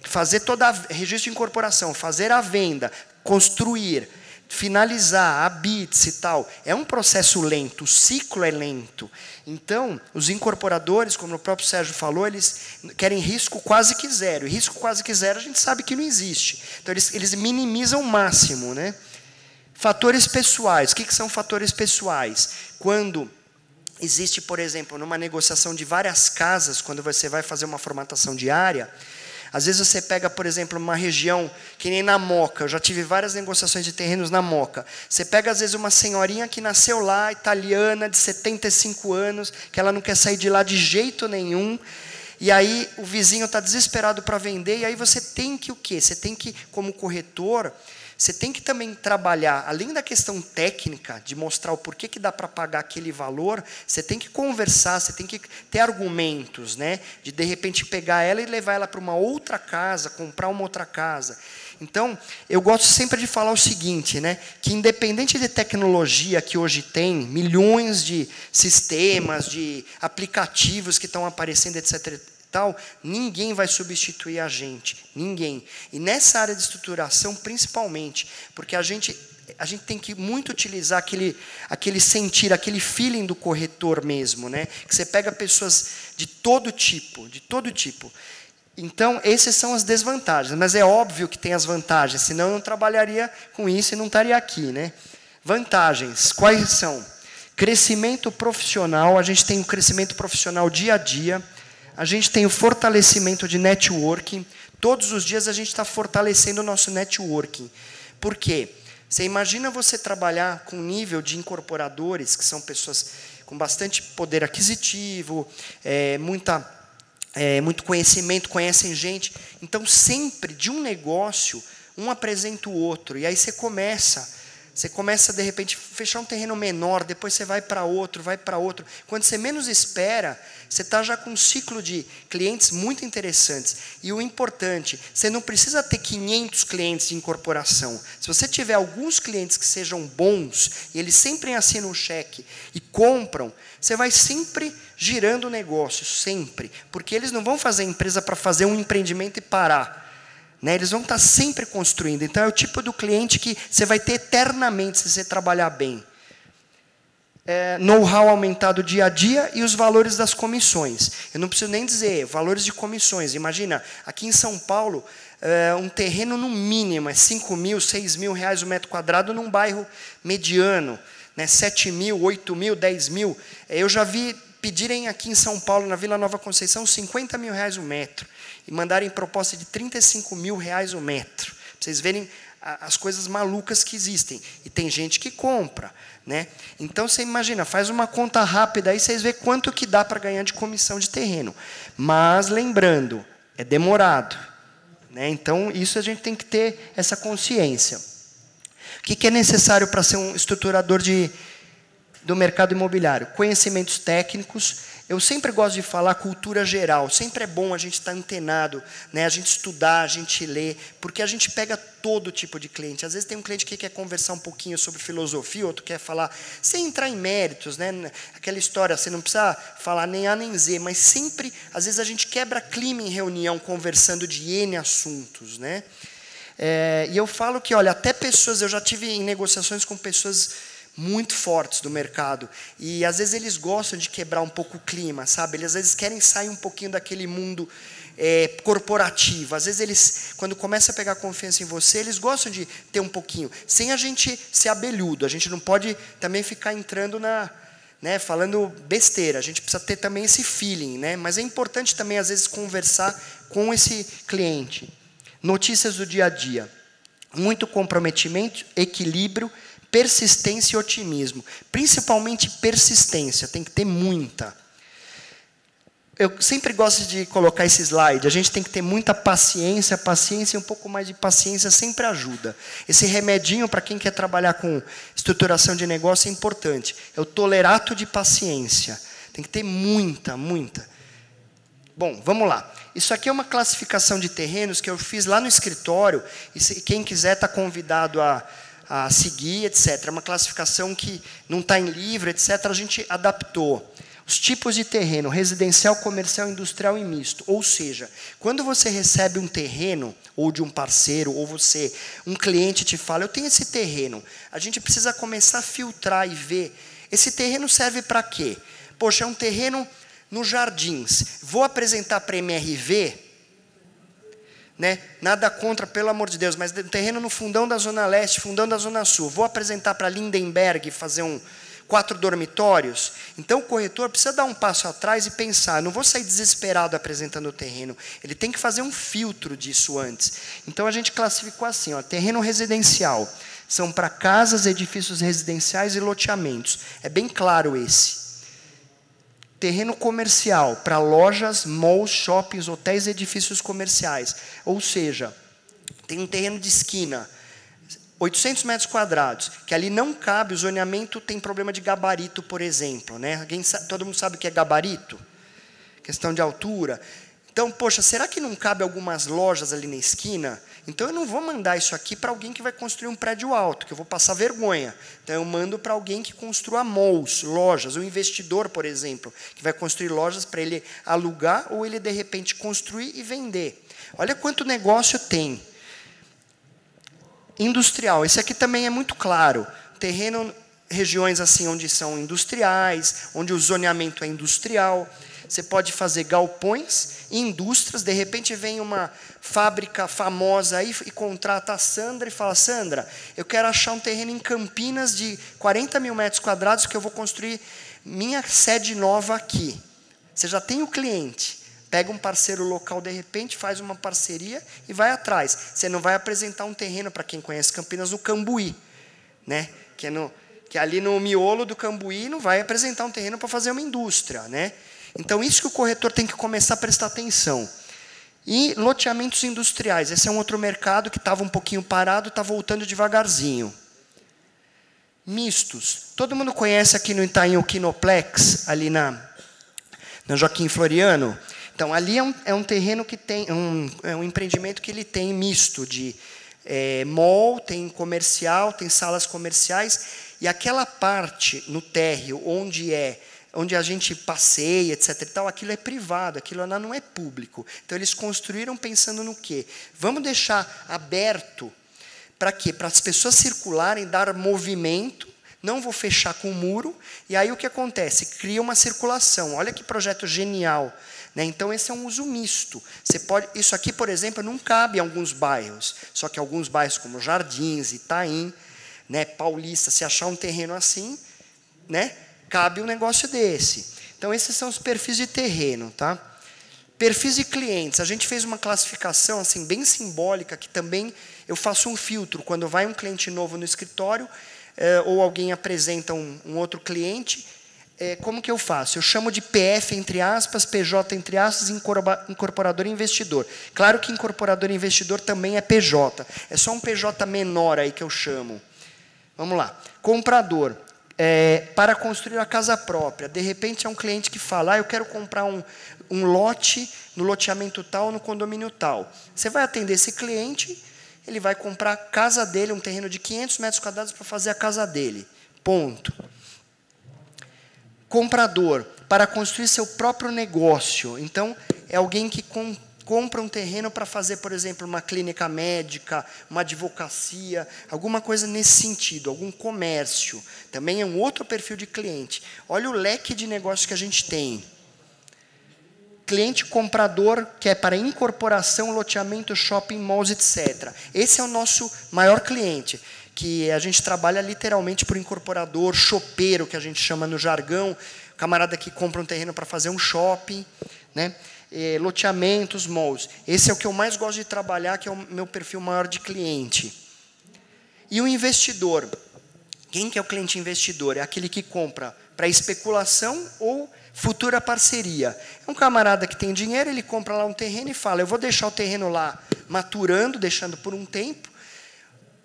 fazer todo o registro de incorporação, fazer a venda, construir, finalizar, a bits e tal, é um processo lento, o ciclo é lento. Então, os incorporadores, como o próprio Sérgio falou, eles querem risco quase que zero. E risco quase que zero a gente sabe que não existe. Então, eles minimizam o máximo, né? Fatores pessoais. O que são fatores pessoais? Quando existe, por exemplo, numa negociação de várias casas, quando você vai fazer uma formatação de área, às vezes você pega, por exemplo, uma região que nem na Moca. Eu já tive várias negociações de terrenos na Moca. Você pega, às vezes, uma senhorinha que nasceu lá, italiana, de 75 anos, que ela não quer sair de lá de jeito nenhum. E aí o vizinho está desesperado para vender. E aí você tem que o quê? Você tem que, como corretor, você tem que também trabalhar, além da questão técnica, de mostrar o porquê que dá para pagar aquele valor, você tem que conversar, você tem que ter argumentos, né? De repente, pegar ela e levar ela para uma outra casa, comprar uma outra casa. Então, eu gosto sempre de falar o seguinte, né? Que independente de tecnologia que hoje tem, milhões de sistemas, de aplicativos que estão aparecendo, etc., tal, ninguém vai substituir a gente, ninguém. E nessa área de estruturação, principalmente, porque a gente tem que muito utilizar aquele sentir, aquele feeling do corretor mesmo, né? Que você pega pessoas de todo tipo. Então, essas são as desvantagens, mas é óbvio que tem as vantagens, senão eu não trabalharia com isso e não estaria aqui, né? Vantagens, quais são? Crescimento profissional, a gente tem um crescimento profissional dia a dia. A gente tem o fortalecimento de networking. Todos os dias a gente está fortalecendo o nosso networking. Por quê? Você imagina você trabalhar com nível de incorporadores, que são pessoas com bastante poder aquisitivo, muito conhecimento, conhecem gente. Então, sempre, de um negócio, um apresenta o outro. E aí você começa, de repente, fechar um terreno menor, depois você vai para outro. Quando você menos espera, você está já com um ciclo de clientes muito interessantes. E o importante, você não precisa ter 500 clientes de incorporação. Se você tiver alguns clientes que sejam bons, e eles sempre assinam um cheque e compram, você vai sempre girando o negócio, sempre. Porque eles não vão fazer empresa para fazer um empreendimento e parar. Né? Eles vão estar sempre construindo. Então, é o tipo do cliente que você vai ter eternamente se você trabalhar bem. know-how aumentado dia a dia e os valores das comissões. Eu não preciso nem dizer, valores de comissões. Imagina, aqui em São Paulo, um terreno no mínimo é 5 mil, 6 mil reais o metro quadrado num bairro mediano, né, 7 mil, 8 mil, 10 mil. Eu já vi pedirem aqui em São Paulo, na Vila Nova Conceição, 50 mil reais o metro. E mandarem proposta de 35 mil reais o metro. Para vocês verem as coisas malucas que existem. E tem gente que compra, né? Então, você imagina, faz uma conta rápida aí, vocês veem quanto que dá para ganhar de comissão de terreno. Mas, lembrando, é demorado, né? Então, isso a gente tem que ter essa consciência. O que é necessário para ser um estruturador do mercado imobiliário? Conhecimentos técnicos. Eu sempre gosto de falar cultura geral. Sempre é bom a gente estar antenado, né? A gente estudar, a gente ler, porque a gente pega todo tipo de cliente. Às vezes tem um cliente que quer conversar um pouquinho sobre filosofia, outro quer falar, sem entrar em méritos, né? Aquela história, você não precisa falar nem A nem Z, mas sempre, às vezes a gente quebra clima em reunião, conversando de N assuntos, né? E eu falo que, olha, até pessoas, eu já tive em negociações com pessoas muito fortes do mercado, e às vezes eles gostam de quebrar um pouco o clima, sabe? Eles às vezes querem sair um pouquinho daquele mundo corporativo. Às vezes eles, quando começa a pegar confiança em você, eles gostam de ter um pouquinho, sem a gente ser abelhudo. A gente não pode também ficar entrando falando besteira. A gente precisa ter também esse feeling, né? Mas é importante também às vezes conversar com esse cliente. Notícias do dia a dia, muito comprometimento, equilíbrio, persistência e otimismo. Principalmente persistência, tem que ter muita. Eu sempre gosto de colocar esse slide, a gente tem que ter muita paciência e um pouco mais de paciência sempre ajuda. Esse remedinho para quem quer trabalhar com estruturação de negócio é importante. É o tolerato de paciência. Tem que ter muita. Bom, vamos lá. Isso aqui é uma classificação de terrenos que eu fiz lá no escritório, e quem quiser está convidado a seguir, etc. É uma classificação que não está em livro, etc. A gente adaptou. Os tipos de terreno, residencial, comercial, industrial e misto. Ou seja, quando você recebe um terreno, ou de um parceiro, ou um cliente te fala, eu tenho esse terreno, a gente precisa começar a filtrar e ver, esse terreno serve para quê? Poxa, é um terreno nos Jardins, vou apresentar para a MRV, né? Nada contra, pelo amor de Deus, mas terreno no fundão da Zona Leste, fundão da Zona Sul, vou apresentar para Lindenberg, fazer 4 dormitórios. Então o corretor precisa dar um passo atrás e pensar, não vou sair desesperado apresentando o terreno, ele tem que fazer um filtro disso antes. Então a gente classificou assim, ó, terreno residencial, são para casas, edifícios residenciais e loteamentos, é bem claro esse. Terreno comercial, para lojas, malls, shoppings, hotéis e edifícios comerciais. Ou seja, tem um terreno de esquina, 800 metros quadrados, que ali não cabe, o zoneamento tem problema de gabarito, por exemplo, né? Todo mundo sabe o que é gabarito? Questão de altura. Então, poxa, será que não cabe algumas lojas ali na esquina? Então, eu não vou mandar isso aqui para alguém que vai construir um prédio alto, que eu vou passar vergonha. Então, eu mando para alguém que construa malls, lojas, um investidor, por exemplo, que vai construir lojas para ele alugar ou ele, de repente, construir e vender. Olha quanto negócio tem. Industrial, esse aqui também é muito claro. Terreno, regiões assim onde são industriais, onde o zoneamento é industrial. Você pode fazer galpões, indústrias, de repente vem uma fábrica famosa aí e contrata a Sandra e fala, Sandra, eu quero achar um terreno em Campinas de 40 mil metros quadrados que eu vou construir minha sede nova aqui. Você já tem o cliente, pega um parceiro local de repente, faz uma parceria e vai atrás. Você não vai apresentar um terreno, para quem conhece Campinas, no Cambuí, né? Que ali no miolo do Cambuí não vai apresentar um terreno para fazer uma indústria, né? Então, isso que o corretor tem que começar a prestar atenção. E loteamentos industriais. Esse é um outro mercado que estava um pouquinho parado, está voltando devagarzinho. Mistos. Todo mundo conhece aqui no Itaim o Kinoplex, ali na Joaquim Floriano. Então, ali é um terreno que tem, é um empreendimento que ele tem misto de mall, tem comercial, tem salas comerciais, e aquela parte no térreo onde a gente passeia, etc. e tal, aquilo é privado, aquilo lá não é público. Então, eles construíram pensando no quê? Vamos deixar aberto para quê? Para as pessoas circularem, dar movimento, não vou fechar com o muro, e aí o que acontece? Cria uma circulação. Olha que projeto genial. Né? Então, esse é um uso misto. Isso aqui, por exemplo, não cabe em alguns bairros, só que alguns bairros como Jardins, Itaim, né, Paulista, se achar um terreno assim, né, cabe um negócio desse. Então, esses são os perfis de terreno. Tá? Perfis de clientes. A gente fez uma classificação assim, bem simbólica, que também eu faço um filtro. Quando vai um cliente novo no escritório, ou alguém apresenta um outro cliente, como que eu faço? Eu chamo de PF, entre aspas, PJ, entre aspas, incorporador e investidor. Claro que incorporador e investidor também é PJ. É só um PJ menor aí que eu chamo. Vamos lá. Comprador. Para construir a casa própria. De repente, é um cliente que fala, eu quero comprar um lote no loteamento tal, no condomínio tal. Você vai atender esse cliente, ele vai comprar a casa dele, um terreno de 500 metros quadrados para fazer a casa dele. Ponto. Comprador, para construir seu próprio negócio. Então, é alguém que compra um terreno para fazer, por exemplo, uma clínica médica, uma advocacia, alguma coisa nesse sentido, algum comércio. Também é um outro perfil de cliente. Olha o leque de negócios que a gente tem. Cliente comprador, que é para incorporação, loteamento, shopping, malls, etc. Esse é o nosso maior cliente, que a gente trabalha literalmente por incorporador, chopeiro, que a gente chama no jargão, camarada que compra um terreno para fazer um shopping, né? Loteamentos, malls. Esse é o que eu mais gosto de trabalhar, que é o meu perfil maior de cliente. E o investidor. Quem que é o cliente investidor? É aquele que compra para especulação ou futura parceria. É um camarada que tem dinheiro, ele compra lá um terreno e fala, eu vou deixar o terreno lá maturando, deixando por um tempo,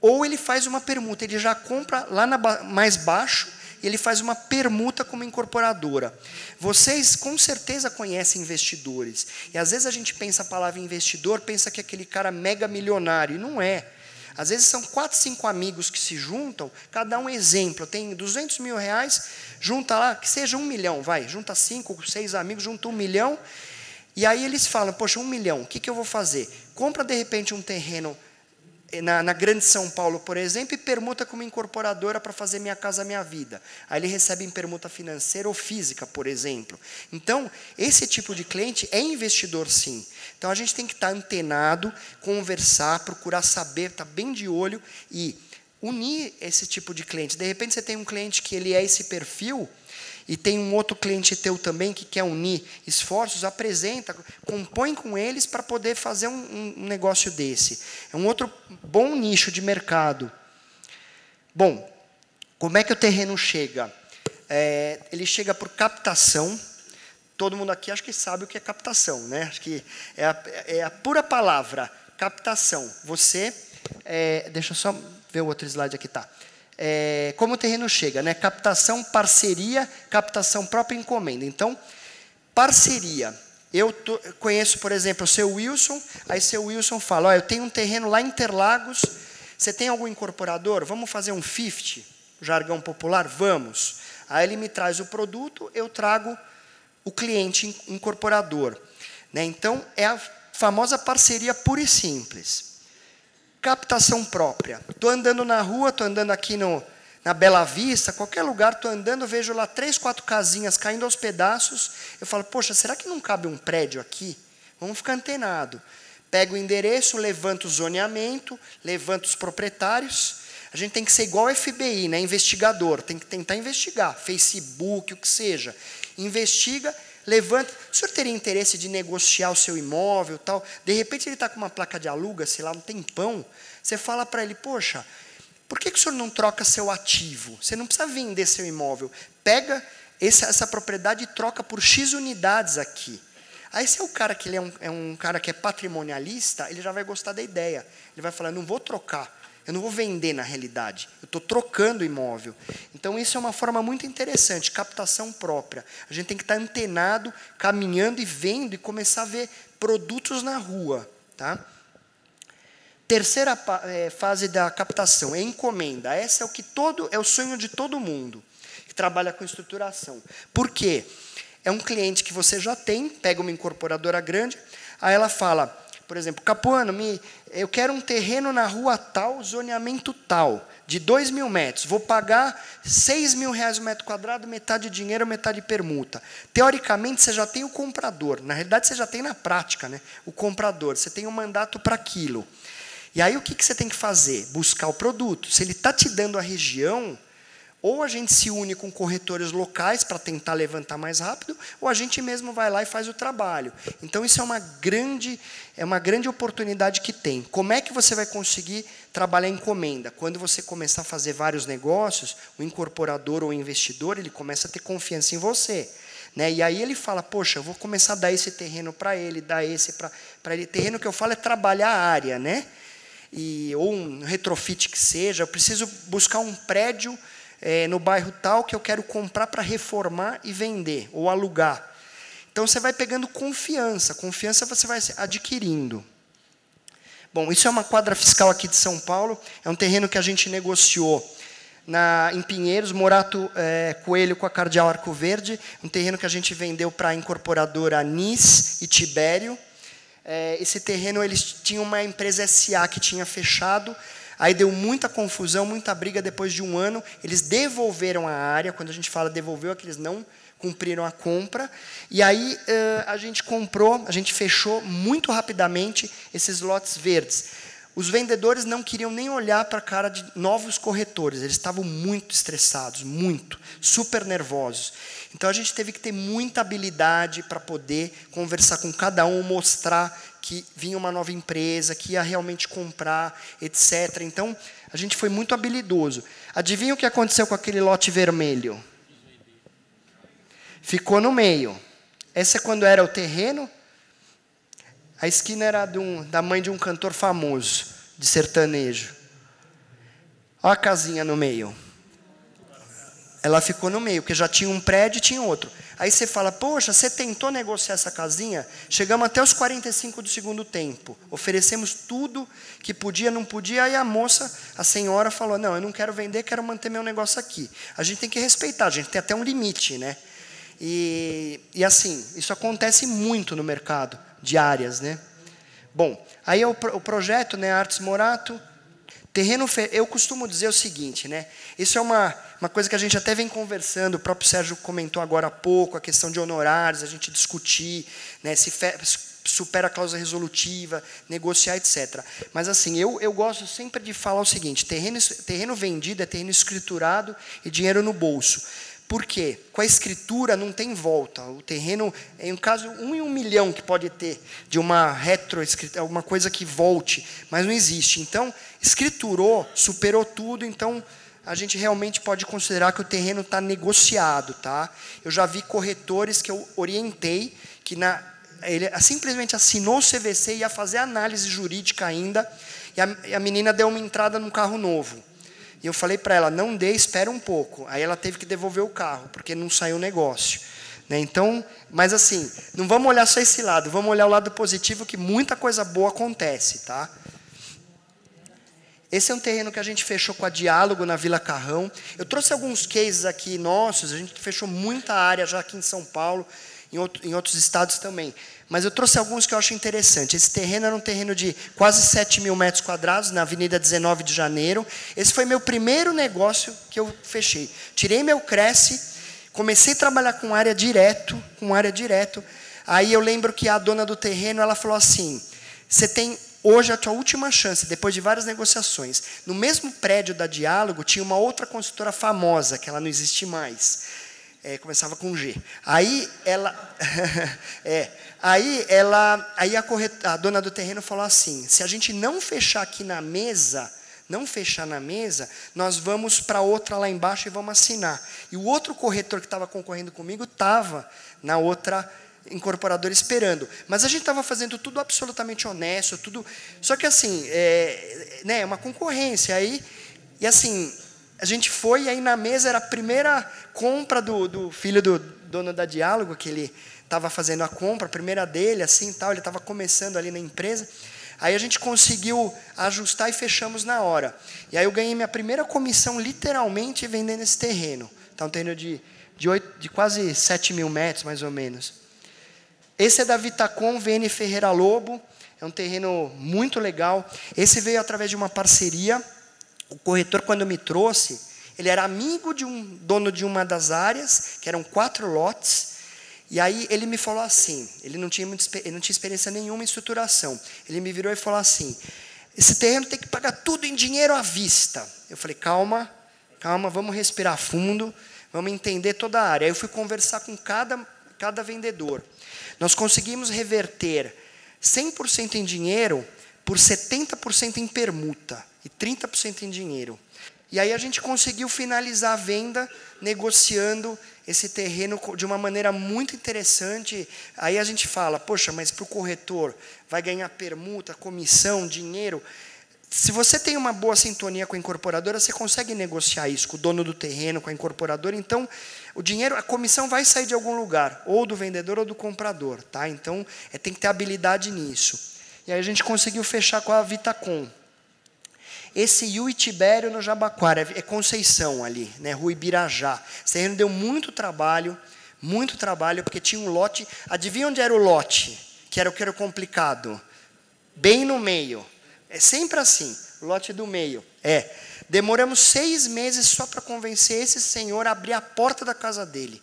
ou ele faz uma permuta, ele já compra lá mais baixo, e ele faz uma permuta como incorporadora. Vocês com certeza conhecem investidores, e às vezes a gente pensa a palavra investidor, pensa que é aquele cara mega milionário, e não é. Às vezes são 4, 5 amigos que se juntam, cada um exemplo, tem 200 mil reais, junta lá, que seja 1 milhão, vai, junta 5, 6 amigos, junta 1 milhão, e aí eles falam, poxa, 1 milhão, o que eu vou fazer? Compra de repente um terreno na Grande São Paulo, por exemplo, e permuta como incorporadora para fazer Minha Casa Minha Vida. Aí ele recebe em permuta financeira ou física, por exemplo. Então, esse tipo de cliente é investidor, sim. Então, a gente tem que estar antenado, conversar, procurar saber, estar bem de olho e unir esse tipo de cliente. De repente, você tem um cliente que ele é esse perfil, e tem um outro cliente teu também que quer unir esforços, apresenta, compõe com eles para poder fazer um negócio desse. É um outro bom nicho de mercado. Bom, como é que o terreno chega? Ele chega por captação. Todo mundo aqui acho que sabe o que é captação, né? Acho que é a pura palavra, captação. Você, deixa eu só ver o outro slide aqui, tá? Como o terreno chega, né? Captação, parceria, captação própria encomenda. Então, parceria. Eu conheço, por exemplo, o seu Wilson, aí seu Wilson fala, eu tenho um terreno lá em Interlagos, você tem algum incorporador? Vamos fazer um 50, jargão popular? Vamos. Aí ele me traz o produto, eu trago o cliente incorporador. Né? Então, é a famosa parceria pura e simples. Captação própria. Estou andando na rua, estou andando aqui na Bela Vista, qualquer lugar, estou andando, vejo lá 3, 4 casinhas caindo aos pedaços. Eu falo, poxa, será que não cabe um prédio aqui? Vamos ficar antenado. Pego o endereço, levanto o zoneamento, levanto os proprietários. A gente tem que ser igual ao FBI, né? Investigador, tem que tentar investigar. Facebook, o que seja. Investiga, levanta. O senhor teria interesse de negociar o seu imóvel, tal? De repente ele está com uma placa de aluga, sei lá, um tempão. Você fala para ele, poxa, por que o senhor não troca seu ativo? Você não precisa vender seu imóvel. Pega essa propriedade e troca por X unidades aqui. Aí se é o cara que ele é um cara que é patrimonialista, ele já vai gostar da ideia. Ele vai falar, não vou trocar. Eu não vou vender na realidade, eu estou trocando o imóvel. Então, isso é uma forma muito interessante, captação própria. A gente tem que estar antenado, caminhando e vendo, e começar a ver produtos na rua. Tá? Terceira fase da captação, é encomenda. Essa é o sonho de todo mundo que trabalha com estruturação. Por quê? É um cliente que você já tem, pega uma incorporadora grande, aí ela fala, por exemplo, Capuano, eu quero um terreno na rua tal, zoneamento tal, de 2.000 metros, vou pagar R$6.000 o metro quadrado, metade dinheiro, metade permuta. Teoricamente, você já tem o comprador, na realidade, você já tem na prática, né, o comprador, você tem um mandato para aquilo. E aí, o que você tem que fazer? Buscar o produto. Se ele está te dando a região, ou a gente se une com corretores locais para tentar levantar mais rápido, ou a gente mesmo vai lá e faz o trabalho. Então, isso é uma grande oportunidade que tem. Como é que você vai conseguir trabalhar encomenda? Quando você começar a fazer vários negócios, o incorporador ou o investidor, ele começa a ter confiança em você. Né? E aí ele fala, poxa, eu vou começar a dar esse terreno para ele, dar esse para ele. Terreno que eu falo é trabalhar a área, né? Ou um retrofit que seja, eu preciso buscar um prédio no bairro tal que eu quero comprar para reformar e vender, ou alugar. Então, você vai pegando confiança você vai adquirindo. Bom, isso é uma quadra fiscal aqui de São Paulo, é um terreno que a gente negociou em Pinheiros, Morato Coelho com a Cardeal Arco Verde, um terreno que a gente vendeu para a incorporadora Nis e Tibério. Esse terreno, eles tinham uma empresa SA que tinha fechado, aí deu muita confusão, muita briga. Depois de um ano, eles devolveram a área. Quando a gente fala devolveu, é que eles não cumpriram a compra. E aí a gente comprou, a gente fechou muito rapidamente esses lotes verdes. Os vendedores não queriam nem olhar para a cara de novos corretores. Eles estavam muito estressados, muito, super nervosos. Então, a gente teve que ter muita habilidade para poder conversar com cada um, mostrar que vinha uma nova empresa, que ia realmente comprar, etc. Então, a gente foi muito habilidoso. Adivinha o que aconteceu com aquele lote vermelho? Ficou no meio. Esse é quando era o terreno. A esquina era da mãe de um cantor famoso, de sertanejo. Olha a casinha no meio. Ela ficou no meio, porque já tinha um prédio e tinha outro. Aí você fala, poxa, você tentou negociar essa casinha? Chegamos até os 45 do segundo tempo. Oferecemos tudo que podia, não podia. Aí a moça, a senhora, falou, não, eu não quero vender, quero manter meu negócio aqui. A gente tem que respeitar, a gente tem até um limite, né? E assim, isso acontece muito no mercado de áreas, né? Bom, aí o projeto, né, Artes Morato, terreno, eu costumo dizer o seguinte, né? Isso é uma coisa que a gente até vem conversando, o próprio Sérgio comentou agora há pouco, a questão de honorários, a gente discutir, né, se supera a cláusula resolutiva, negociar, etc. Mas assim, eu gosto sempre de falar o seguinte, terreno vendido é terreno escriturado e dinheiro no bolso. Por quê? Com a escritura não tem volta. O terreno, em um caso, 1 em 1 milhão que pode ter de uma retroescritura, alguma coisa que volte, mas não existe. Então, escriturou, superou tudo, então a gente realmente pode considerar que o terreno está negociado. Tá? Eu já vi corretores que eu orientei, que ele simplesmente assinou o CVC e ia fazer análise jurídica ainda, e a menina deu uma entrada num carro novo. E eu falei para ela, não dê, espera um pouco. Aí ela teve que devolver o carro, porque não saiu o negócio. Né? Então, mas assim, não vamos olhar só esse lado, vamos olhar o lado positivo, que muita coisa boa acontece. Tá? Esse é um terreno que a gente fechou com a Diálogo, na Vila Carrão. Eu trouxe alguns cases aqui nossos, a gente fechou muita área já aqui em São Paulo, em outros estados também. Mas eu trouxe alguns que eu acho interessante. Esse terreno era um terreno de quase 7.000 metros quadrados, na Avenida 19 de Janeiro. Esse foi meu primeiro negócio que eu fechei. Tirei meu Cresce, comecei a trabalhar com área direto. Aí eu lembro que a dona do terreno, ela falou assim, você tem hoje a tua última chance, depois de várias negociações. No mesmo prédio da Diálogo, tinha uma outra construtora famosa, que ela não existe mais. Começava com G. Aí a dona do terreno falou assim, se a gente não fechar aqui na mesa, nós vamos para outra lá embaixo e vamos assinar. E o outro corretor que estava concorrendo comigo estava na outra incorporadora esperando. Mas a gente estava fazendo tudo absolutamente honesto, tudo. Só que assim, né, uma concorrência. Aí, e assim, a gente foi, e aí na mesa era a primeira compra do filho do dono da Diálogo, que ele estava fazendo a compra, a primeira dele, assim, tal, ele estava começando ali na empresa. Aí a gente conseguiu ajustar e fechamos na hora. E aí eu ganhei minha primeira comissão, literalmente, vendendo esse terreno. Então, um terreno de quase 7.000 metros, mais ou menos. Esse é da Vitacom, VN Ferreira Lobo. É um terreno muito legal. Esse veio através de uma parceria. O corretor, quando me trouxe, ele era amigo de um dono de uma das áreas, que eram 4 lotes. E aí ele me falou assim, ele não tinha experiência nenhuma em estruturação. Ele me virou e falou assim, esse terreno tem que pagar tudo em dinheiro à vista. Eu falei, calma, vamos respirar fundo, vamos entender toda a área. Aí eu fui conversar com cada vendedor. Nós conseguimos reverter 100% em dinheiro por 70% em permuta e 30% em dinheiro. E aí a gente conseguiu finalizar a venda negociando esse terreno de uma maneira muito interessante. Aí a gente fala, poxa, mas para o corretor vai ganhar permuta, comissão, dinheiro. Se você tem uma boa sintonia com a incorporadora, você consegue negociar isso com o dono do terreno, com a incorporadora. Então, o dinheiro, a comissão vai sair de algum lugar, ou do vendedor ou do comprador. Tá? Então, tem que ter habilidade nisso. E aí a gente conseguiu fechar com a Vitacom. Esse Yu Tibério no Jabaquara, é Conceição ali, né, Rua Ibirajá. Esse terreno deu muito trabalho, porque tinha um lote. Adivinha onde era o lote? Que era o que era complicado? Bem no meio. É sempre assim, lote do meio. Demoramos 6 meses só para convencer esse senhor a abrir a porta da casa dele,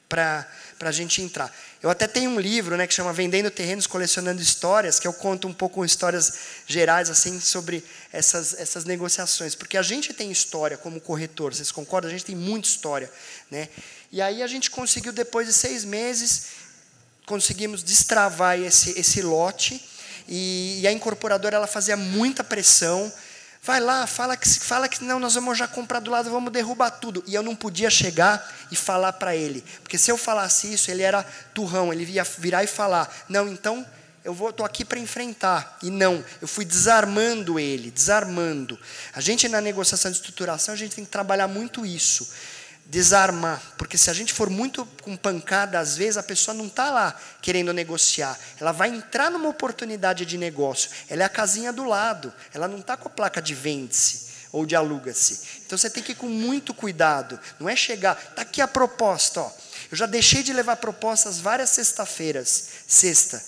para a gente entrar. Eu até tenho um livro, né, que chama Vendendo Terrenos, Colecionando Histórias, que eu conto um pouco histórias gerais assim, sobre essas negociações. Porque a gente tem história como corretor, vocês concordam? A gente tem muita história. Né? E aí a gente conseguiu, depois de 6 meses, conseguimos destravar esse lote. E a incorporadora ela fazia muita pressão. Vai lá, fala que não, nós vamos já comprar do lado, vamos derrubar tudo. E eu não podia chegar e falar para ele. Porque se eu falasse isso, ele era turrão, ele ia virar e falar, não, então estou aqui para enfrentar. E não, eu fui desarmando ele, desarmando. A gente na negociação de estruturação, a gente tem que trabalhar muito isso. Desarmar, porque se a gente for muito com pancada, às vezes a pessoa não está lá querendo negociar, ela vai entrar numa oportunidade de negócio, ela é a casinha do lado, ela não está com a placa de vende-se ou de aluga-se. Então você tem que ir com muito cuidado, não é chegar, está aqui a proposta, ó. Eu já deixei de levar propostas várias sexta,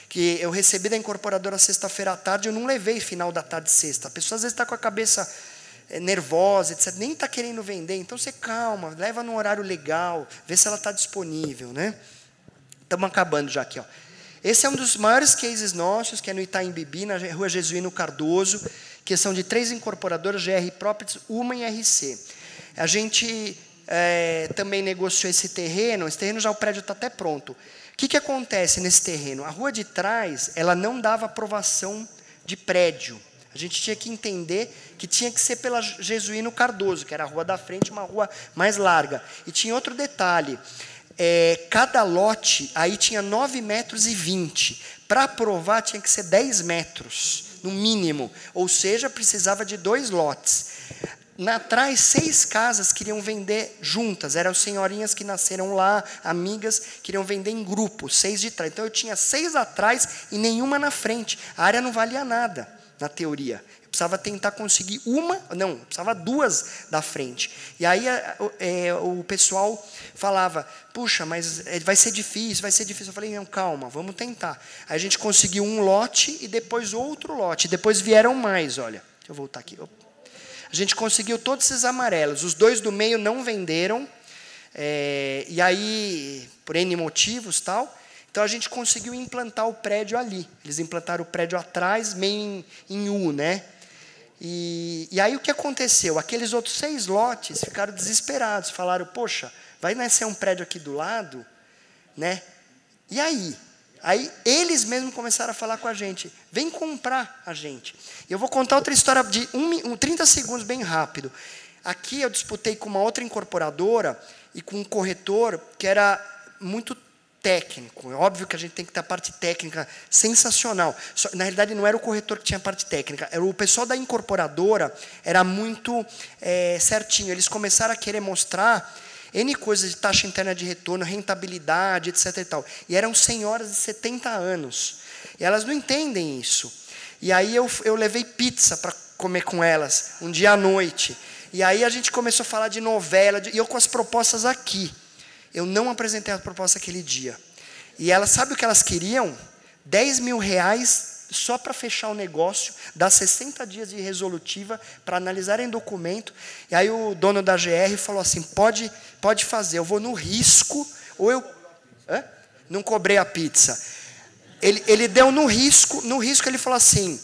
que eu recebi da incorporadora sexta-feira à tarde, eu não levei final da tarde sexta, a pessoa às vezes está com a cabeça nervosa, etc., nem está querendo vender, então você calma, leva num horário legal, vê se ela está disponível. Né? Estamos acabando já aqui. Ó. Esse é um dos maiores cases nossos, que é no Itaim Bibi, na Rua Jesuíno Cardoso, que são de 3 incorporadoras, GR Properties, uma em RC. A gente também negociou esse terreno já o prédio está até pronto. O que acontece nesse terreno? A rua de trás, ela não dava aprovação de prédio. A gente tinha que entender que tinha que ser pela Jesuíno Cardoso, que era a rua da frente, uma rua mais larga. E tinha outro detalhe, cada lote aí tinha 9,20 metros. Para aprovar tinha que ser 10 metros, no mínimo. Ou seja, precisava de 2 lotes. Atrás, 6 casas queriam vender juntas. Eram senhorinhas que nasceram lá, amigas, queriam vender em grupo, 6 de trás. Então eu tinha 6 atrás e nenhuma na frente. A área não valia nada. Na teoria, eu precisava tentar conseguir precisava 2 da frente. E aí o pessoal falava, puxa, mas vai ser difícil. Eu falei, não, calma, vamos tentar. Aí a gente conseguiu um lote e depois outro lote. Depois vieram mais, olha. Deixa eu voltar aqui. A gente conseguiu todos esses amarelos. Os 2 do meio não venderam. E aí, por N motivos, tal... Então, a gente conseguiu implantar o prédio ali. Eles implantaram o prédio atrás, meio em U, né? E aí, o que aconteceu? Aqueles outros 6 lotes ficaram desesperados. Falaram, poxa, vai nascer um prédio aqui do lado, né? E aí? Aí, eles mesmos começaram a falar com a gente. Vem comprar a gente. Eu vou contar outra história de 30 segundos, bem rápido. Aqui, eu disputei com uma outra incorporadora e com um corretor que era muito técnico. É óbvio que a gente tem que ter a parte técnica sensacional. Na realidade, não era o corretor que tinha a parte técnica, era o pessoal da incorporadora, era muito certinho. Eles começaram a querer mostrar N coisas de taxa interna de retorno, rentabilidade, etc. E tal. E eram senhoras de 70 anos. E elas não entendem isso. E aí eu levei pizza para comer com elas, um dia à noite. E aí a gente começou a falar de novela, e eu com as propostas aqui. Eu não apresentei a proposta aquele dia. E elas, sabe o que elas queriam? 10 mil reais só para fechar o negócio, dá 60 dias de resolutiva para analisarem documento. E aí o dono da GR falou assim, pode fazer, eu vou no risco, ou eu... Não cobrei a pizza. Ele deu no risco ele falou assim,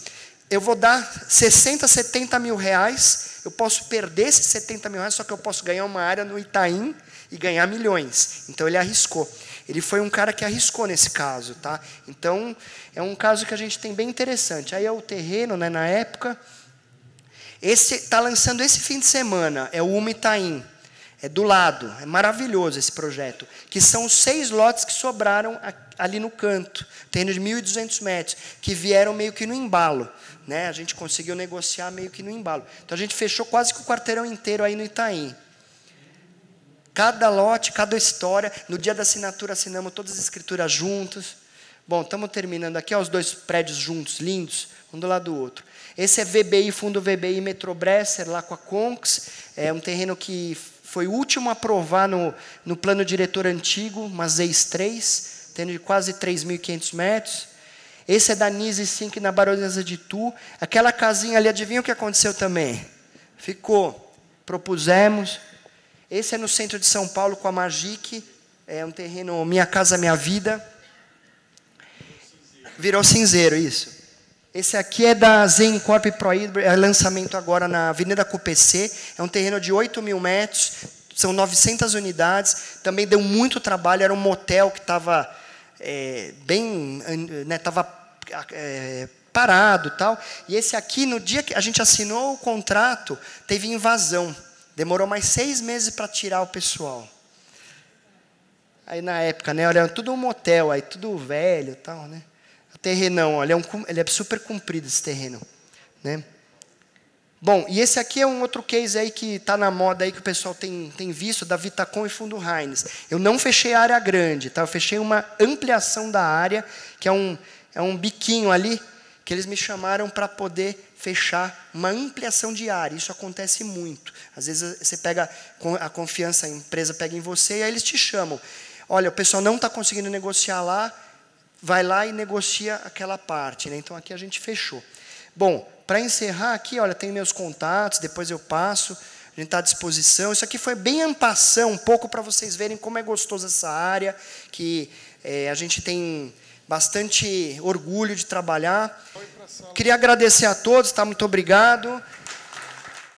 eu vou dar 60, 70 mil reais, eu posso perder esses 70 mil reais, só que eu posso ganhar uma área no Itaim e ganhar milhões. Então ele arriscou. Ele foi um cara que arriscou nesse caso, tá? Então, é um caso que a gente tem bem interessante. Aí é o terreno, né, na época. Esse está lançando esse fim de semana, é o Uma Itaim. É do lado, é maravilhoso esse projeto. Que são 6 lotes que sobraram ali no canto, terreno de 1.200 metros, que vieram meio que no embalo. Né? A gente conseguiu negociar meio que no embalo. Então, a gente fechou quase que o quarteirão inteiro aí no Itaim. Cada lote, cada história. No dia da assinatura, assinamos todas as escrituras juntos. Bom, estamos terminando aqui, ó, os 2 prédios juntos, lindos, um do lado do outro. Esse é VBI, Fundo VBI Metrobresser, lá com a Conx. É um terreno que foi o último a aprovar no plano diretor antigo, uma ZEIS 3, terreno de quase 3.500 metros. Esse é da Nise Sync, na Baronesa de Itu. Aquela casinha ali, adivinha o que aconteceu também? Ficou. Propusemos. Esse é no centro de São Paulo, com a Magic. É um terreno Minha Casa Minha Vida. Virou cinzeiro, isso. Esse aqui é da Zen Corp Prohibit, é lançamento agora na Avenida CUPC. É um terreno de 8 mil metros, são 900 unidades. Também deu muito trabalho, era um motel que estava bem... Estava parado e tal. E esse aqui, no dia que a gente assinou o contrato, teve invasão. Demorou mais 6 meses para tirar o pessoal. Aí na época, né, olha, tudo um motel, aí tudo velho e tal, né? O terrenão, olha, ele é super comprido esse terreno, né? Bom, e esse aqui é um outro case aí que está na moda aí, que o pessoal tem visto, da Vitacom e Fundo Hines. Eu não fechei a área grande, tá? Eu fechei uma ampliação da área, que é um biquinho ali, que eles me chamaram para poder fechar uma ampliação de área. Isso acontece muito. Às vezes você pega a confiança, a empresa pega em você, e aí eles te chamam. Olha, o pessoal não está conseguindo negociar lá, vai lá e negocia aquela parte. Né? Então, aqui a gente fechou. Bom, para encerrar aqui, olha, tem meus contatos, depois eu passo, a gente está à disposição. Isso aqui foi bem ampassão, um pouco para vocês verem como é gostoso essa área, que a gente tem bastante orgulho de trabalhar. Queria agradecer a todos, tá? Muito obrigado.